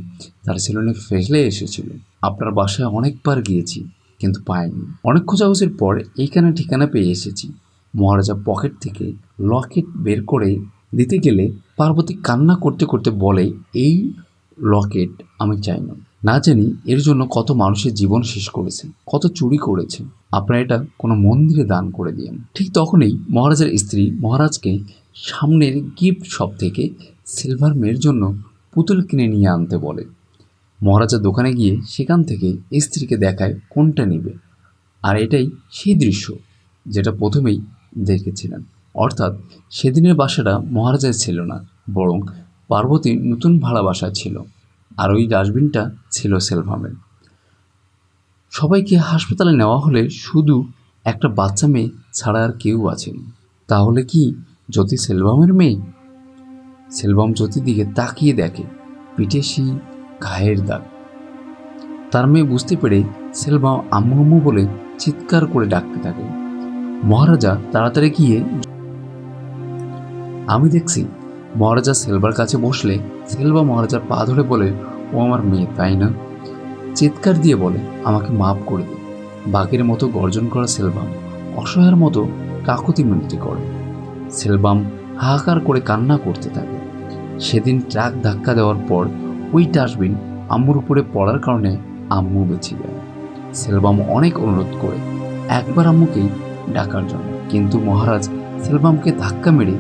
তার সেলুনে ফেলে এসেছিল। আপনার বাসায় অনেকবার গিয়েছি কিন্তু পাইনি, অনেক খোঁজাখুঁজির পর এইখানে ঠিকানা পেয়ে এসেছি। মহারাজা পকেট থেকে লকেট বের করে দিতে গেলে পার্বতী কান্না করতে করতে বলে, এই লকেট আমি চাই না। না জানি এর জন্য কত মানুষের জীবন শেষ করেছে, কত চুরি করেছে। আপনারা এটা কোনো মন্দিরে দান করে দিন। ঠিক তখনই মহারাজের স্ত্রী মহারাজকে সামনের গিফট শপ থেকে সিলভার মেয়ের জন্য পুতুল কিনে নিয়ে আনতে বলে। মহারাজা দোকানে গিয়ে সেখান থেকে স্ত্রীকে দেখায় কোনটা নেবে। আর এটাই সেই দৃশ্য যেটা প্রথমেই দেখেছিলেন। অর্থাৎ সেদিনের বাসাটা মহারাজের ছিল না, বরং পার্বতীর নতুন ভাড়া বাসা ছিল। আর ওই ডাস্টবিনটা ছিল সেলভামের। সবাইকে হাসপাতালে নেওয়া হলে শুধু একটা বাচ্চা মেয়ে ছাড়া আর কেউ আছেনি। তাহলে কি জ্যোতি সেলভামের মেয়ে? সেলভাম জ্যোতির দিকে তাকিয়ে দেখে পিঠে সেই ঘায়ের দাগ। তার মেয়ে বুঝতে পেরে সেলভাম আম্মু আম্মু বলে চিৎকার করে ডাকতে থাকে। মহারাজা তাড়াতাড়ি গিয়ে, আমি দেখছি। মহারাজা সেলভার কাছে বসলে সেলভা মহারাজার পা ধরে বলে, ও আমার মেয়ে তাই না? চিৎকার দিয়ে বলে, আমাকে মাফ করে দিন। বাঘের মতো গর্জন করা সেলভাম অসহায়ের মতো কাকুতি মিনতি করে। সেলভাম হাহাকার করে কান্না করতে থাকে। সেদিন ট্রাক ধাক্কা দেওয়ার পর ওই ডাস্টবিন আম্মুর উপরে পড়ার কারণে আম্মু বেঁচে যায়। সেলভাম অনেক অনুরোধ করে একবার আম্মুকেই ডাকার জন্য, কিন্তু মহারাজ সেলভামকে ধাক্কা মেরে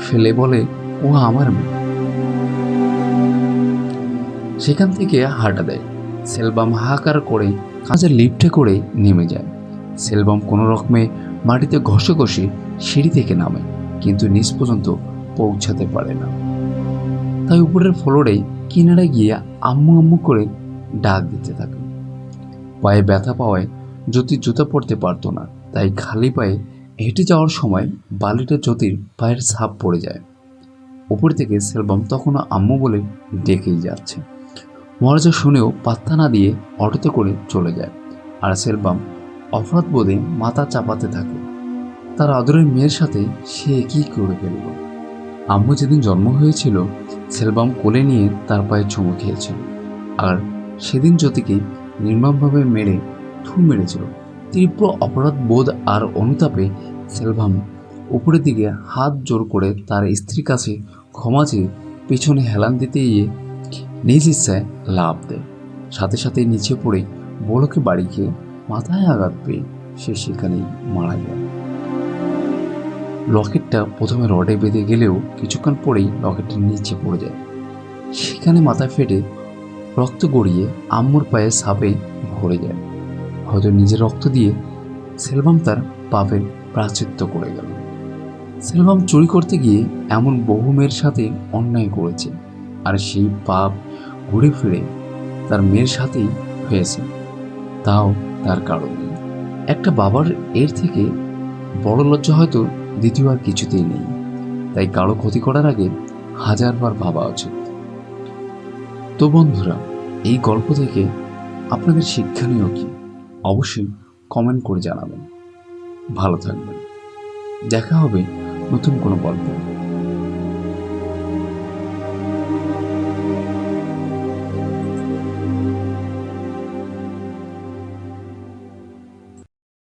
ফেলে বলে, ও আমার মেয়ে। সেখান থেকে হাঁটা দেয়। সেলভাম হাহাকার করে কাজের লিফটে করে নেমে যায়। সেলভাম কোনো রকমে মাটিতে ঘষে ঘষে সিঁড়ি থেকে নামে, কিন্তু নিচ পর্যন্ত পৌঁছাতে পারে না। তাই উপরের ফ্লোরে কিনারে গিয়ে আম্মু আম্মু করে ডাক দিতে থাকে। পায়ে ব্যথা পাওয়ায় জ্যোতির জুতা পরতে পারতো না, তাই খালি পায়ে হেঁটে যাওয়ার সময় বালিটা জ্যোতির পায়ের ছাপ পড়ে যায়। উপর থেকে সেলভাম তখনও আম্মু বলে ডেকেই যাচ্ছে। মহারাজা শুনেও পাত্তা না দিয়ে অটোতে করে চলে যায়। আর সেলভাম অপরাধ বোধে মাথা চাপাতে থাকে। তার আদরের মেয়ের সাথে সে কি করে ফেলল। আম্মু যেদিন জন্ম হয়েছিল সেলভাম কোলে নিয়ে তার পায়ে চুমু খেয়েছিল, আর সেদিন জ্যোতিকে নির্মমভাবে মেরে মেরেছিল। তীব্র অপরাধ বোধ আর অনুতাপে সেলভাম উপরের দিকে হাত জোর করে তার স্ত্রীর কাছে ক্ষমা চেয়ে পেছনে হেলান দিতে গিয়ে নিজ ইচ্ছায় লাফ দেয়। সাথে সাথে নিচে পড়ে বড়কে বাড়ি খেয়ে মাথায় আঘাত পেয়ে সে সেখানেই মারা যায়। লকেটটা প্রথমে রডে বেঁধে গেলেও কিছুক্ষণ পরেই লকেটটা নিচে পড়ে যায়। সেখানে মাথায় ফেটে রক্ত গড়িয়ে আম্মুর পায়ে সাপে ভরে যায়। হয়তো নিজের রক্ত দিয়ে সেলভাম তার পাপের প্রায়শ্চিত্ত করে গেল। সেলভাম চুরি করতে গিয়ে এমন বহু মেয়ের সাথে অন্যায় করেছে, আর সেই পাপ ঘুরে ফিরে তার মেয়ের সাথেই হয়েছে, তাও তার কারণে। একটা বাবার এর থেকে বড় লজ্জা হয়তো দ্বিতীয় আর কিছুতেই নেই। তাই কারো ক্ষতি করার আগে হাজারবার ভাবা উচিত। তো বন্ধুরা, এই গল্প থেকে আপনাদের শিক্ষণীয় কি অবশ্যই কমেন্ট করে জানাবেন। ভালো থাকবেন। দেখা হবে নতুন কোনো গল্প।